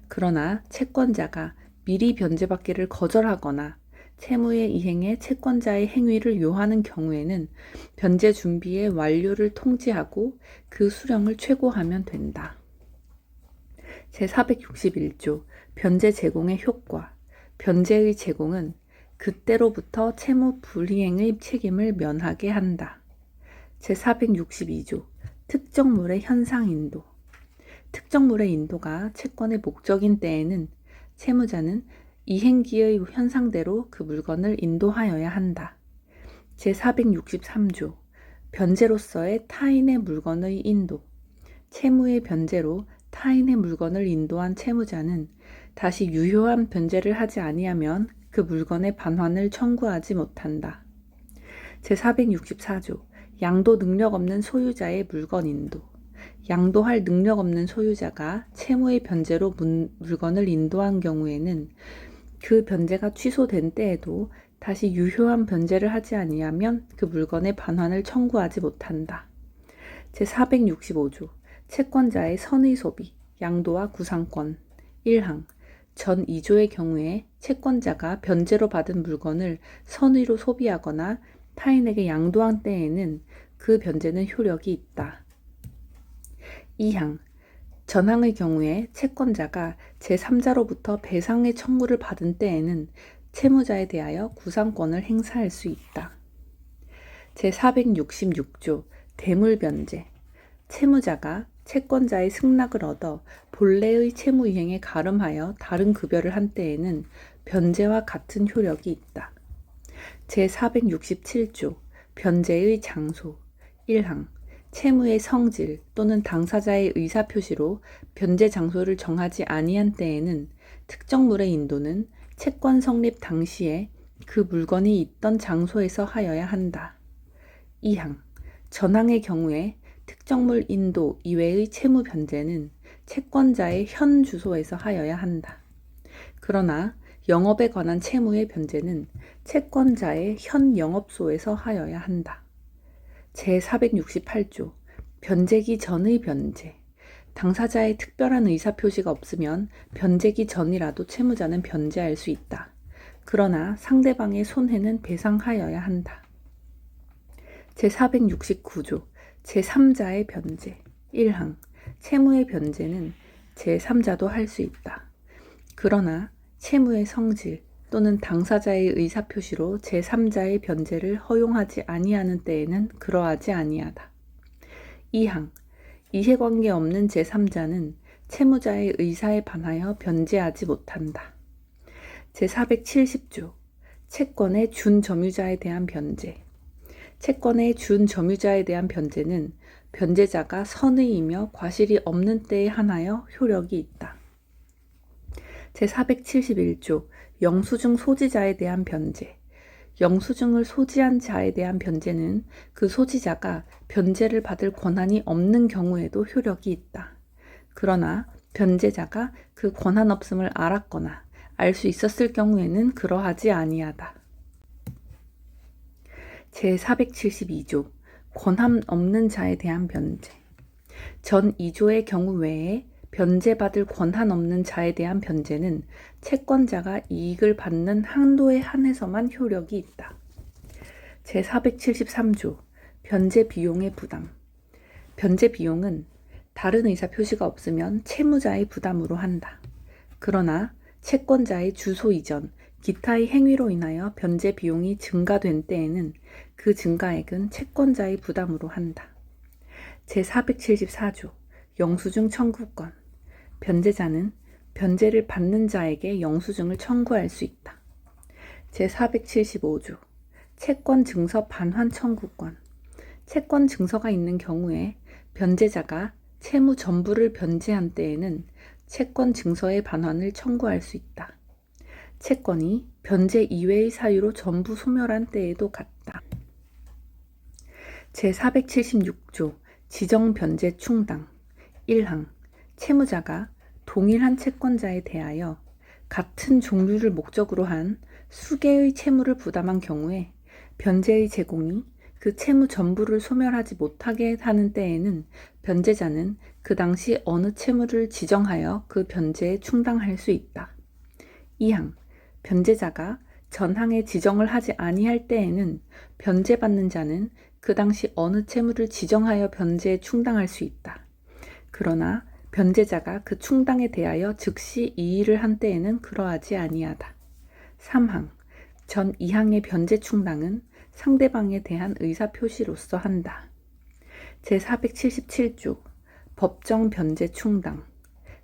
그러나 채권자가 미리 변제받기를 거절하거나 채무의 이행에 채권자의 행위를 요하는 경우에는 변제 준비의 완료를 통지하고 그 수령을 최고하면 된다. 제461조 변제 제공의 효과. 변제의 제공은 그때로부터 채무 불이행의 책임을 면하게 한다. 제462조 특정물의 현상 인도. 특정물의 인도가 채권의 목적인 때에는 채무자는 이행기의 현상대로 그 물건을 인도하여야 한다. 제463조 변제로서의 타인의 물건의 인도. 채무의 변제로 타인의 물건을 인도한 채무자는 다시 유효한 변제를 하지 아니하면 그 물건의 반환을 청구하지 못한다. 제464조 양도 능력 없는 소유자의 물건 인도. 양도할 능력 없는 소유자가 채무의 변제로 물건을 인도한 경우에는 그 변제가 취소된 때에도 다시 유효한 변제를 하지 아니하면 그 물건의 반환을 청구하지 못한다. 제465조 채권자의 선의 소비, 양도와 구상권. 1항 전 2조의 경우에 채권자가 변제로 받은 물건을 선의로 소비하거나 타인에게 양도한 때에는 그 변제는 효력이 있다. 2항 전항의 경우에 채권자가 제3자로부터 배상의 청구를 받은 때에는 채무자에 대하여 구상권을 행사할 수 있다. 제466조 대물변제. 채무자가 채권자의 승낙을 얻어 본래의 채무 이행에 가름하여 다른 급여를 한 때에는 변제와 같은 효력이 있다. 제467조 변제의 장소. 1항 채무의 성질 또는 당사자의 의사표시로 변제 장소를 정하지 아니한 때에는 특정물의 인도는 채권 성립 당시에 그 물건이 있던 장소에서 하여야 한다. 2항 전항의 경우에 특정물 인도 이외의 채무 변제는 채권자의 현 주소에서 하여야 한다. 그러나 영업에 관한 채무의 변제는 채권자의 현 영업소에서 하여야 한다. 제468조 변제기 전의 변제. 당사자의 특별한 의사표시가 없으면 변제기 전이라도 채무자는 변제할 수 있다. 그러나 상대방의 손해는 배상하여야 한다. 제469조 제3자의 변제. 1항 채무의 변제는 제3자도 할 수 있다. 그러나 채무의 성질 또는 당사자의 의사표시로 제3자의 변제를 허용하지 아니하는 때에는 그러하지 아니하다. 2항 이해관계 없는 제3자는 채무자의 의사에 반하여 변제하지 못한다. 제470조 채권의 준점유자에 대한 변제. 채권의 준점유자에 대한 변제는 변제자가 선의이며 과실이 없는 때에 한하여 효력이 있다. 제471조 영수증 소지자에 대한 변제. 영수증을 소지한 자에 대한 변제는 그 소지자가 변제를 받을 권한이 없는 경우에도 효력이 있다. 그러나 변제자가 그 권한 없음을 알았거나 알 수 있었을 경우에는 그러하지 아니하다. 제472조 권한 없는 자에 대한 변제. 전 2조의 경우 외에 변제받을 권한 없는 자에 대한 변제는 채권자가 이익을 받는 한도에 한해서만 효력이 있다. 제473조 변제 비용의 부담. 변제 비용은 다른 의사 표시가 없으면 채무자의 부담으로 한다. 그러나 채권자의 주소 이전, 기타의 행위로 인하여 변제 비용이 증가된 때에는 그 증가액은 채권자의 부담으로 한다. 제474조 영수증 청구권. 변제자는 변제를 받는 자에게 영수증을 청구할 수 있다. 제475조 채권 증서 반환 청구권. 채권 증서가 있는 경우에 변제자가 채무 전부를 변제한 때에는 채권 증서의 반환을 청구할 수 있다. 채권이 변제 이외의 사유로 전부 소멸한 때에도 같다. 제476조 지정 변제 충당. 1항 채무자가 동일한 채권자에 대하여 같은 종류를 목적으로 한 수개의 채무를 부담한 경우에 변제의 제공이 그 채무 전부를 소멸하지 못하게 하는 때에는 변제자는 그 당시 어느 채무를 지정하여 그 변제에 충당할 수 있다. 2항 변제자가 전항에 지정을 하지 아니할 때에는 변제받는 자는 그 당시 어느 채무를 지정하여 변제에 충당할 수 있다. 그러나 변제자가 그 충당에 대하여 즉시 이의를 한 때에는 그러하지 아니하다. 3항 전 2항의 변제 충당은 상대방에 대한 의사표시로서 한다. 제477조 법정 변제 충당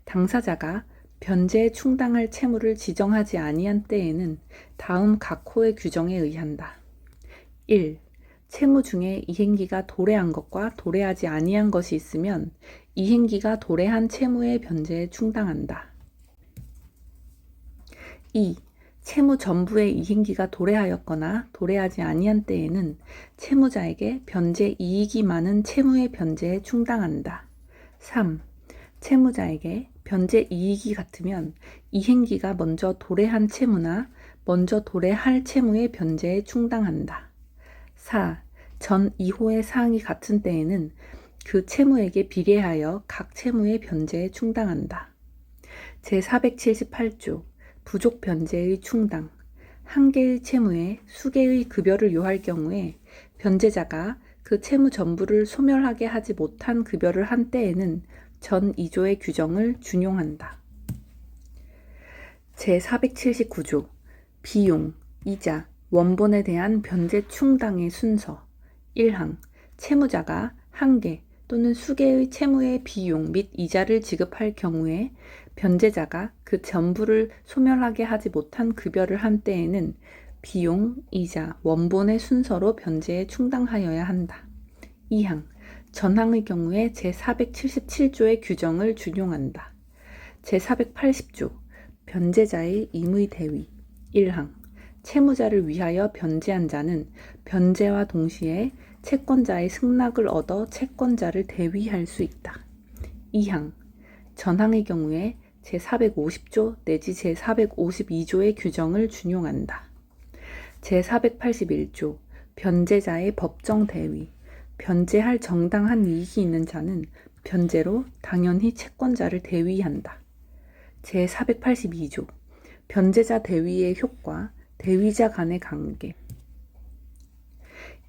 당사자가 변제에 충당할 채무를 지정하지 아니한 때에는 다음 각 호의 규정에 의한다. 1. 채무 중에 이행기가 도래한 것과 도래하지 아니한 것이 있으면 이행기가 도래한 채무의 변제에 충당한다. 2. 채무 전부의 이행기가 도래하였거나 도래하지 아니한 때에는 채무자에게 변제 이익이 많은 채무의 변제에 충당한다. 3. 채무자에게 변제 이익이 같으면 이행기가 먼저 도래한 채무나 먼저 도래할 채무의 변제에 충당한다. 4. 전 2호의 사항이 같은 때에는 그 채무에게 비례하여 각 채무의 변제에 충당한다. 제478조 부족 변제의 충당 한 개의 채무에 수개의 급여를 요할 경우에 변제자가 그 채무 전부를 소멸하게 하지 못한 급여를 한 때에는 전 2조의 규정을 준용한다. 제479조 비용, 이자, 원본에 대한 변제 충당의 순서 1항 채무자가 한 개 또는 수개의 채무의 비용 및 이자를 지급할 경우에 변제자가 그 전부를 소멸하게 하지 못한 급여를 한 때에는 비용, 이자, 원본의 순서로 변제에 충당하여야 한다. 2항 전항의 경우에 제477조의 규정을 준용한다. 제480조 변제자의 임의 대위 1항 채무자를 위하여 변제한 자는 변제와 동시에 채권자의 승낙을 얻어 채권자를 대위할 수 있다. 2항 전항의 경우에 제450조 내지 제452조의 규정을 준용한다. 제481조 변제자의 법정 대위 변제할 정당한 이익이 있는 자는 변제로 당연히 채권자를 대위한다. 제482조 변제자 대위의 효과 대위자 간의 관계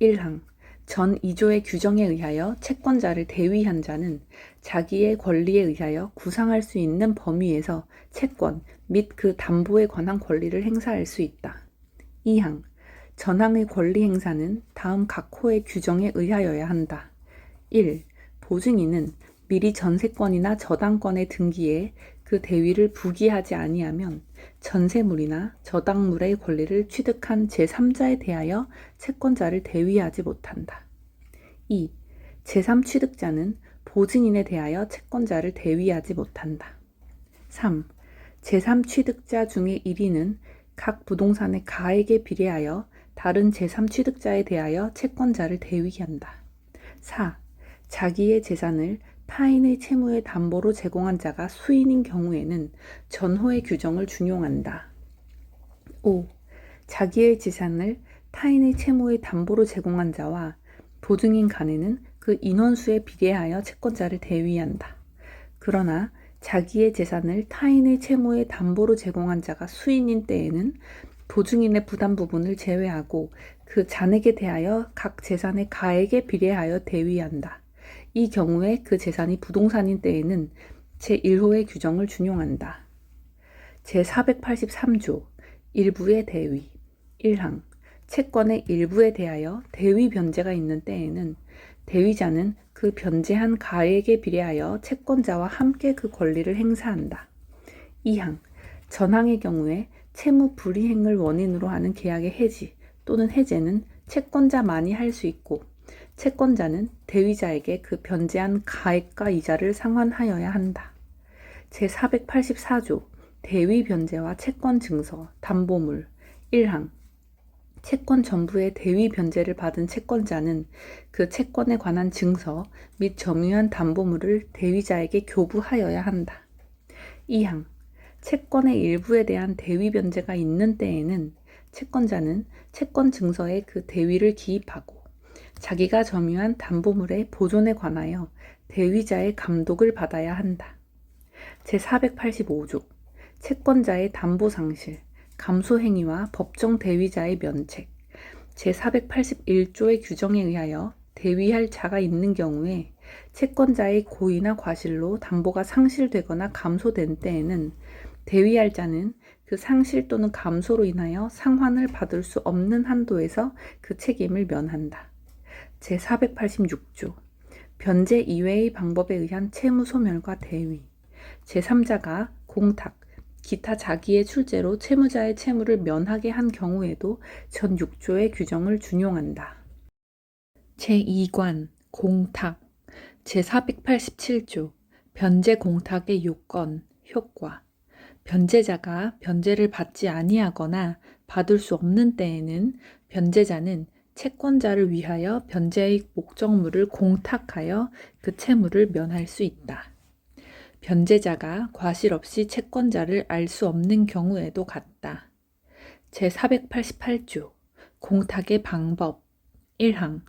1항 전 2조의 규정에 의하여 채권자를 대위한 자는 자기의 권리에 의하여 구상할 수 있는 범위에서 채권 및 그 담보에 관한 권리를 행사할 수 있다. 2항 전항의 권리 행사는 다음 각 호의 규정에 의하여야 한다. 1. 보증인은 미리 전세권이나 저당권의 등기에 그 대위를 부기하지 아니하면 전세물이나 저당물의 권리를 취득한 제3자에 대하여 채권자를 대위하지 못한다. 2. 제3취득자는 보증인에 대하여 채권자를 대위하지 못한다. 3. 제3취득자 중의 1인은 각 부동산의 가액에 비례하여 다른 제3취득자에 대하여 채권자를 대위한다. 4. 자기의 재산을 타인의 채무의 담보로 제공한 자가 수인인 경우에는 전호의 규정을 준용한다. 5. 자기의 재산을 타인의 채무의 담보로 제공한 자와 보증인 간에는 그 인원수에 비례하여 채권자를 대위한다. 그러나 자기의 재산을 타인의 채무의 담보로 제공한 자가 수인인 때에는 보증인의 부담 부분을 제외하고 그 잔액에 대하여 각 재산의 가액에 비례하여 대위한다. 이 경우에 그 재산이 부동산인 때에는 제1호의 규정을 준용한다. 제483조 일부의 대위 1항 채권의 일부에 대하여 대위 변제가 있는 때에는 대위자는 그 변제한 가액에 비례하여 채권자와 함께 그 권리를 행사한다. 2항 전항의 경우에 채무 불이행을 원인으로 하는 계약의 해지 또는 해제는 채권자만이 할 수 있고 채권자는 대위자에게 그 변제한 가액과 이자를 상환하여야 한다. 제484조 대위 변제와 채권 증서, 담보물 1항 채권 전부의 대위 변제를 받은 채권자는 그 채권에 관한 증서 및 점유한 담보물을 대위자에게 교부하여야 한다. 2항 채권의 일부에 대한 대위 변제가 있는 때에는 채권자는 채권 증서에 그 대위를 기입하고 자기가 점유한 담보물의 보존에 관하여 대위자의 감독을 받아야 한다. 제485조 채권자의 담보상실, 감소행위와 법정 대위자의 면책, 제481조의 규정에 의하여 대위할 자가 있는 경우에 채권자의 고의나 과실로 담보가 상실되거나 감소된 때에는 대위할 자는 그 상실 또는 감소로 인하여 상환을 받을 수 없는 한도에서 그 책임을 면한다. 제486조 변제 이외의 방법에 의한 채무 소멸과 대위, 제3자가 공탁, 기타 자기의 출제로 채무자의 채무를 면하게 한 경우에도 전 6조의 규정을 준용한다. 제2관 공탁 제487조 변제 공탁의 요건, 효과 변제자가 변제를 받지 아니하거나 받을 수 없는 때에는 변제자는 채권자를 위하여 변제의 목적물을 공탁하여 그 채무를 면할 수 있다. 변제자가 과실 없이 채권자를 알 수 없는 경우에도 같다. 제488조 공탁의 방법 1항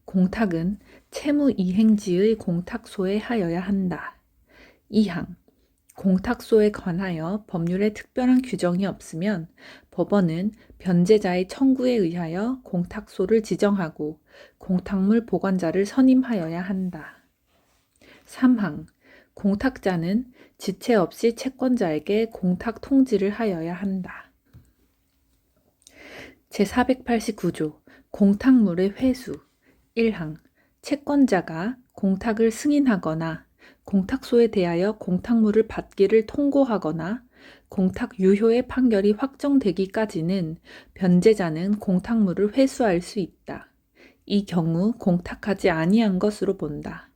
공탁은 채무 이행지의 공탁소에 하여야 한다. 2항 공탁소에 관하여 법률에 특별한 규정이 없으면 법원은 변제자의 청구에 의하여 공탁소를 지정하고 공탁물 보관자를 선임하여야 한다. 3항 공탁자는 지체 없이 채권자에게 공탁 통지를 하여야 한다. 제489조 공탁물의 회수 1항 채권자가 공탁을 승인하거나 공탁소에 대하여 공탁물을 받기를 통고하거나 공탁 유효의 판결이 확정되기까지는 변제자는 공탁물을 회수할 수 있다. 이 경우 공탁하지 아니한 것으로 본다.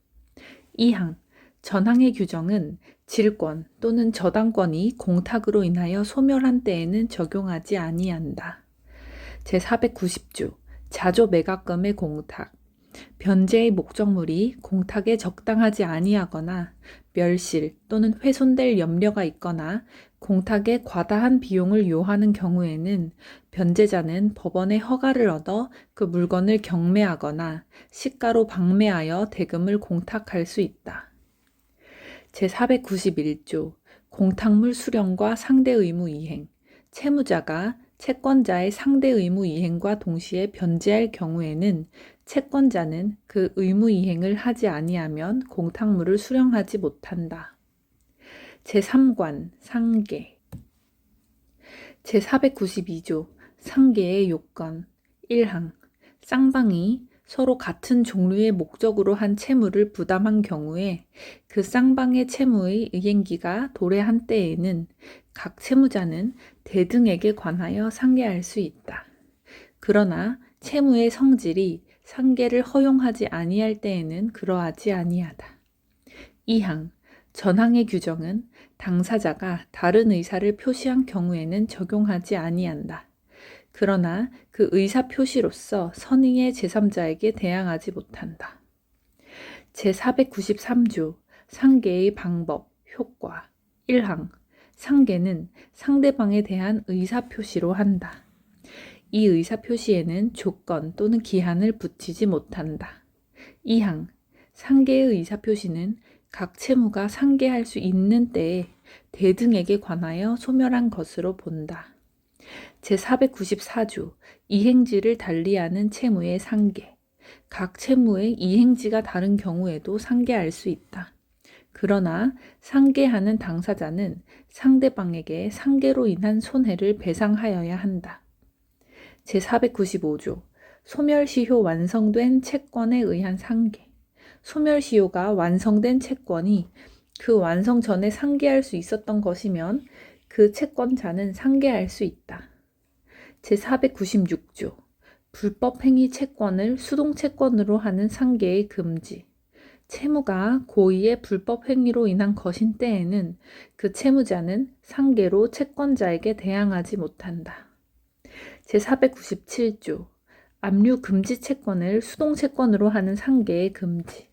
2항 전항의 규정은 질권 또는 저당권이 공탁으로 인하여 소멸한 때에는 적용하지 아니한다. 제490조 자조 매각금의 공탁 변제의 목적물이 공탁에 적당하지 아니하거나 멸실 또는 훼손될 염려가 있거나 공탁에 과다한 비용을 요하는 경우에는 변제자는 법원의 허가를 얻어 그 물건을 경매하거나 시가로 방매하여 대금을 공탁할 수 있다. 제491조 공탁물 수령과 상대 의무 이행 채무자가 채권자의 상대 의무 이행과 동시에 변제할 경우에는 채권자는 그 의무 이행을 하지 아니하면 공탁물을 수령하지 못한다. 제3관 상계 제492조 상계의 요건 1항 쌍방이 서로 같은 종류의 목적으로 한 채무를 부담한 경우에 그 쌍방의 채무의 이행기가 도래한 때에는 각 채무자는 대등에게 관하여 상계할 수 있다. 그러나 채무의 성질이 상계를 허용하지 아니할 때에는 그러하지 아니하다. 2항 전항의 규정은 당사자가 다른 의사를 표시한 경우에는 적용하지 아니한다. 그러나 그 의사 표시로서 선의의 제3자에게 대항하지 못한다. 제493조 상계의 방법, 효과 1항 상계는 상대방에 대한 의사 표시로 한다. 이 의사 표시에는 조건 또는 기한을 붙이지 못한다. 2항 상계의 의사 표시는 각 채무가 상계할 수 있는 때에 대등에게 관하여 소멸한 것으로 본다. 제494조 이행지를 달리하는 채무의 상계 각 채무의 이행지가 다른 경우에도 상계할 수 있다. 그러나 상계하는 당사자는 상대방에게 상계로 인한 손해를 배상하여야 한다. 제495조 소멸시효 완성된 채권에 의한 상계 소멸시효가 완성된 채권이 그 완성 전에 상계할 수 있었던 것이면 그 채권자는 상계할 수 있다. 제496조 불법행위 채권을 수동채권으로 하는 상계의 금지 채무가 고의의 불법행위로 인한 것인 때에는 그 채무자는 상계로 채권자에게 대항하지 못한다. 제497조 압류 금지 채권을 수동채권으로 하는 상계의 금지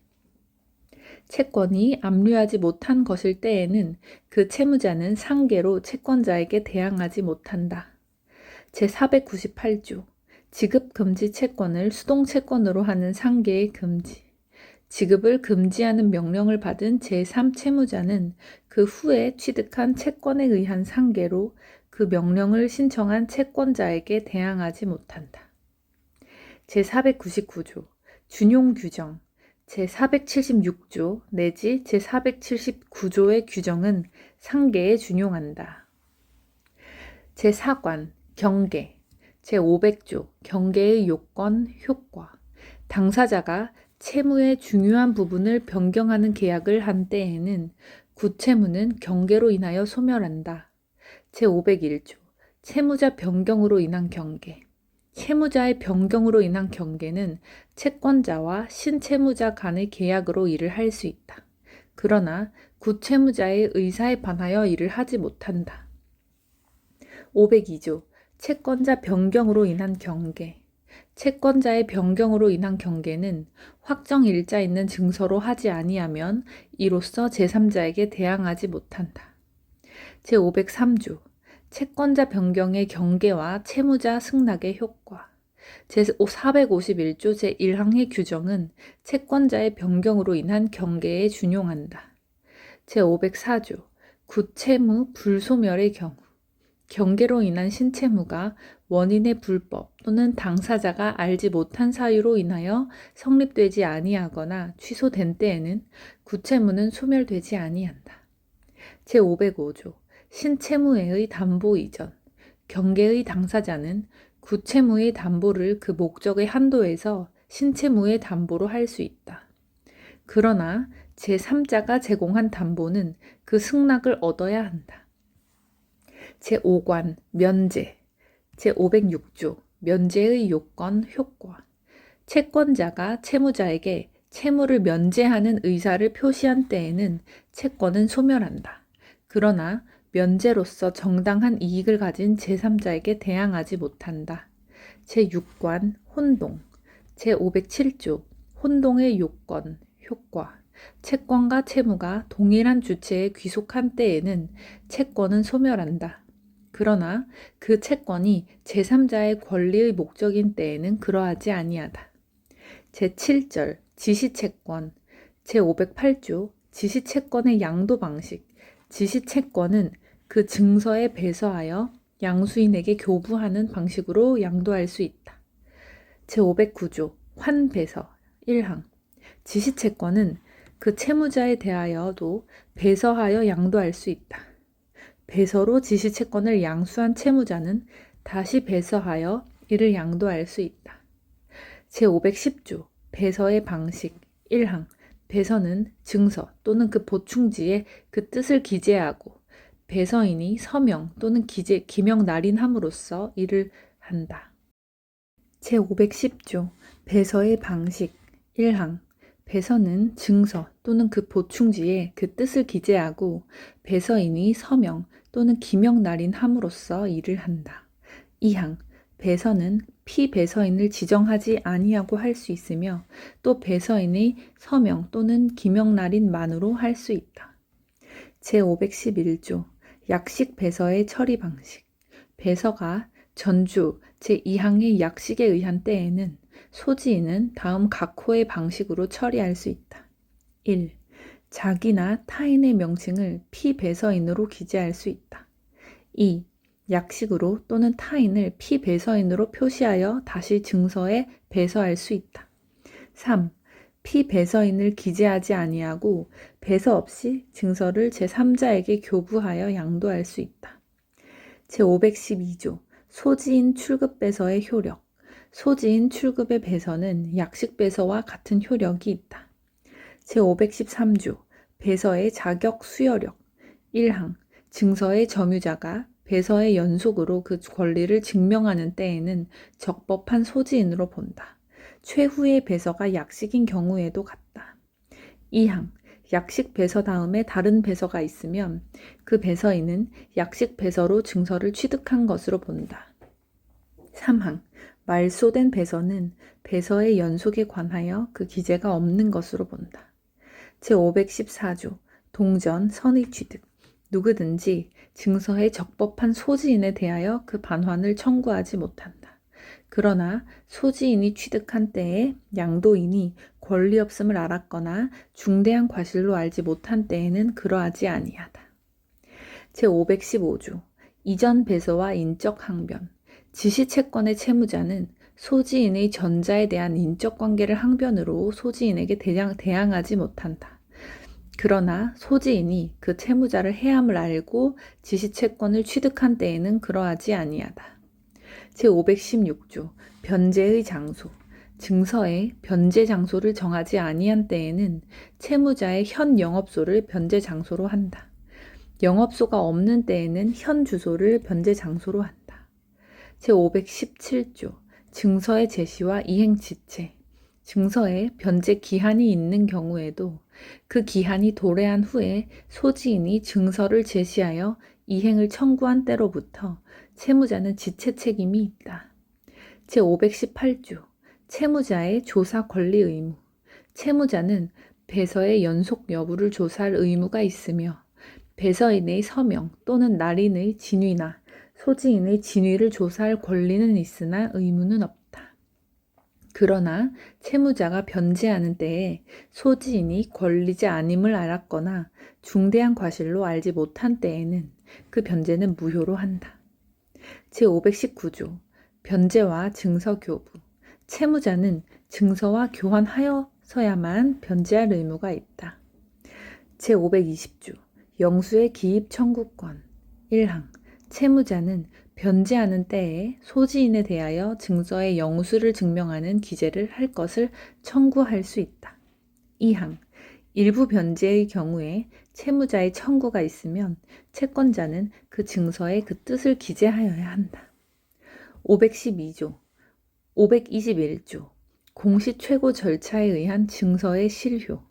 채권이 압류하지 못한 것일 때에는 그 채무자는 상계로 채권자에게 대항하지 못한다. 제498조 지급금지 채권을 수동채권으로 하는 상계의 금지. 지급을 금지하는 명령을 받은 제3채무자는 그 후에 취득한 채권에 의한 상계로 그 명령을 신청한 채권자에게 대항하지 못한다. 제499조 준용규정 제476조 내지 제479조의 규정은 상계에 준용한다. 제4관 경계 제500조 경계의 요건, 효과 당사자가 채무의 중요한 부분을 변경하는 계약을 한 때에는 구채무는 경계로 인하여 소멸한다. 제501조 채무자 변경으로 인한 경계 채무자의 변경으로 인한 경계는 채권자와 신채무자 간의 계약으로 일을 할 수 있다. 그러나 구채무자의 의사에 반하여 일을 하지 못한다. 502조 채권자 변경으로 인한 경계 채권자의 변경으로 인한 경계는 확정 일자 있는 증서로 하지 아니하면 이로써 제3자에게 대항하지 못한다. 제503조 채권자 변경의 경계와 채무자 승낙의 효과 제451조 제1항의 규정은 채권자의 변경으로 인한 경계에 준용한다. 제504조 구채무 불소멸의 경우 경계로 인한 신채무가 원인의 불법 또는 당사자가 알지 못한 사유로 인하여 성립되지 아니하거나 취소된 때에는 구채무는 소멸되지 아니한다. 제505조 신채무에의 담보 이전 경계의 당사자는 구채무의 담보를 그 목적의 한도에서 신채무의 담보로 할 수 있다. 그러나 제3자가 제공한 담보는 그 승낙을 얻어야 한다. 제5관 면제 제506조 면제의 요건, 효과 채권자가 채무자에게 채무를 면제하는 의사를 표시한 때에는 채권은 소멸한다. 그러나 면제로서 정당한 이익을 가진 제3자에게 대항하지 못한다. 제6관 혼동 제507조 혼동의 요건, 효과 채권과 채무가 동일한 주체에 귀속한 때에는 채권은 소멸한다. 그러나 그 채권이 제3자의 권리의 목적인 때에는 그러하지 아니하다. 제7절 지시채권 제508조 지시채권의 양도 방식 지시채권은 그 증서에 배서하여 양수인에게 교부하는 방식으로 양도할 수 있다. 제509조 환배서 1항 지시채권은 그 채무자에 대하여도 배서하여 양도할 수 있다. 배서로 지시채권을 양수한 채무자는 다시 배서하여 이를 양도할 수 있다. 제510조 배서의 방식 1항 배서는 증서 또는 그 보충지에 그 뜻을 기재하고 배서인이 서명 또는 기명 날인함으로써 이를 한다. 제510조 배서의 방식 1항 배서는 증서 또는 그 보충지에 그 뜻을 기재하고 배서인이 서명 또는 기명 날인함으로써 일을 한다. 2항 배서는 피배서인을 지정하지 아니하고 할 수 있으며 또 배서인의 서명 또는 기명 날인만으로 할 수 있다. 제511조 약식 배서의 처리 방식 배서가 전주 제2항의 약식에 의한 때에는 소지인은 다음 각호의 방식으로 처리할 수 있다. 1. 자기나 타인의 명칭을 피배서인으로 기재할 수 있다. 2. 약식으로 또는 타인을 피배서인으로 표시하여 다시 증서에 배서할 수 있다. 3. 피배서인을 기재하지 아니하고 배서 없이 증서를 제3자에게 교부하여 양도할 수 있다. 제512조 소지인 출급 배서의 효력 소지인 출급의 배서는 약식 배서와 같은 효력이 있다. 제513조 배서의 자격 수여력 1항 증서의 점유자가 배서의 연속으로 그 권리를 증명하는 때에는 적법한 소지인으로 본다. 최후의 배서가 약식인 경우에도 같다. 2항 약식 배서 다음에 다른 배서가 있으면 그 배서인은 약식 배서로 증서를 취득한 것으로 본다. 3항 말소된 배서는 배서의 연속에 관하여 그 기재가 없는 것으로 본다. 제514조 동전, 선의 취득. 누구든지 증서에 적법한 소지인에 대하여 그 반환을 청구하지 못한다. 그러나 소지인이 취득한 때에 양도인이 권리 없음을 알았거나 중대한 과실로 알지 못한 때에는 그러하지 아니하다. 제515조 이전 배서와 인적 항변. 지시채권의 채무자는 소지인의 전자에 대한 인적 관계를 항변으로 소지인에게 대항하지 못한다. 그러나 소지인이 그 채무자를 해함을 알고 지시채권을 취득한 때에는 그러하지 아니하다. 제516조 변제의 장소. 증서에 변제 장소를 정하지 아니한 때에는 채무자의 현 영업소를 변제 장소로 한다. 영업소가 없는 때에는 현 주소를 변제 장소로 한다. 제517조 증서의 제시와 이행 지체. 증서에 변제 기한이 있는 경우에도 그 기한이 도래한 후에 소지인이 증서를 제시하여 이행을 청구한 때로부터 채무자는 지체 책임이 있다. 제518조 채무자의 조사 권리 의무. 채무자는 배서의 연속 여부를 조사할 의무가 있으며 배서인의 서명 또는 날인의 진위나 소지인의 진위를 조사할 권리는 있으나 의무는 없다. 그러나 채무자가 변제하는 때에 소지인이 권리지 아님을 알았거나 중대한 과실로 알지 못한 때에는 그 변제는 무효로 한다. 제519조 변제와 증서 교부. 채무자는 증서와 교환하여서야만 변제할 의무가 있다. 제520조 영수의 기입 청구권. 1항 채무자는 변제하는 때에 소지인에 대하여 증서의 영수를 증명하는 기재를 할 것을 청구할 수 있다. 2항 일부 변제의 경우에 채무자의 청구가 있으면 채권자는 그 증서에 그 뜻을 기재하여야 한다. 512조 521조 공시 최고 절차에 의한 증서의 실효.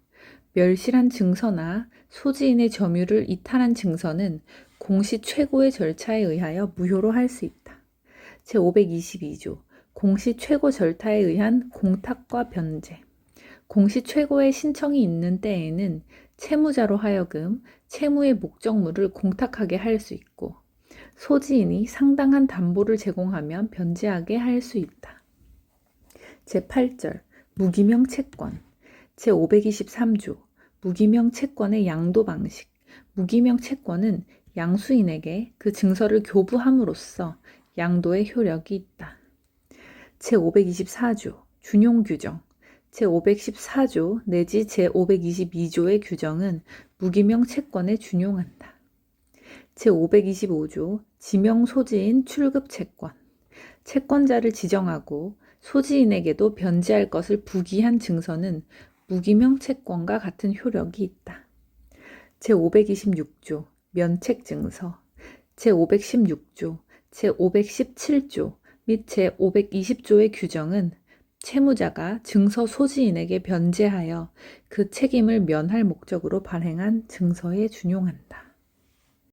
멸실한 증서나 소지인의 점유를 이탈한 증서는 공시 최고의 절차에 의하여 무효로 할 수 있다. 제522조 공시 최고 절차에 의한 공탁과 변제. 공시 최고의 신청이 있는 때에는 채무자로 하여금 채무의 목적물을 공탁하게 할 수 있고 소지인이 상당한 담보를 제공하면 변제하게 할 수 있다. 제8절 무기명 채권. 제523조 무기명 채권의 양도 방식. 무기명 채권은 양수인에게 그 증서를 교부함으로써 양도의 효력이 있다. 제524조 준용 규정. 제514조 내지 제522조의 규정은 무기명 채권에 준용한다. 제525조 지명 소지인 출급 채권. 채권자를 지정하고 소지인에게도 변제할 것을 부기한 증서는 무기명 채권과 같은 효력이 있다. 제526조 면책증서. 제516조, 제517조 및 제520조의 규정은 채무자가 증서 소지인에게 변제하여 그 책임을 면할 목적으로 발행한 증서에 준용한다.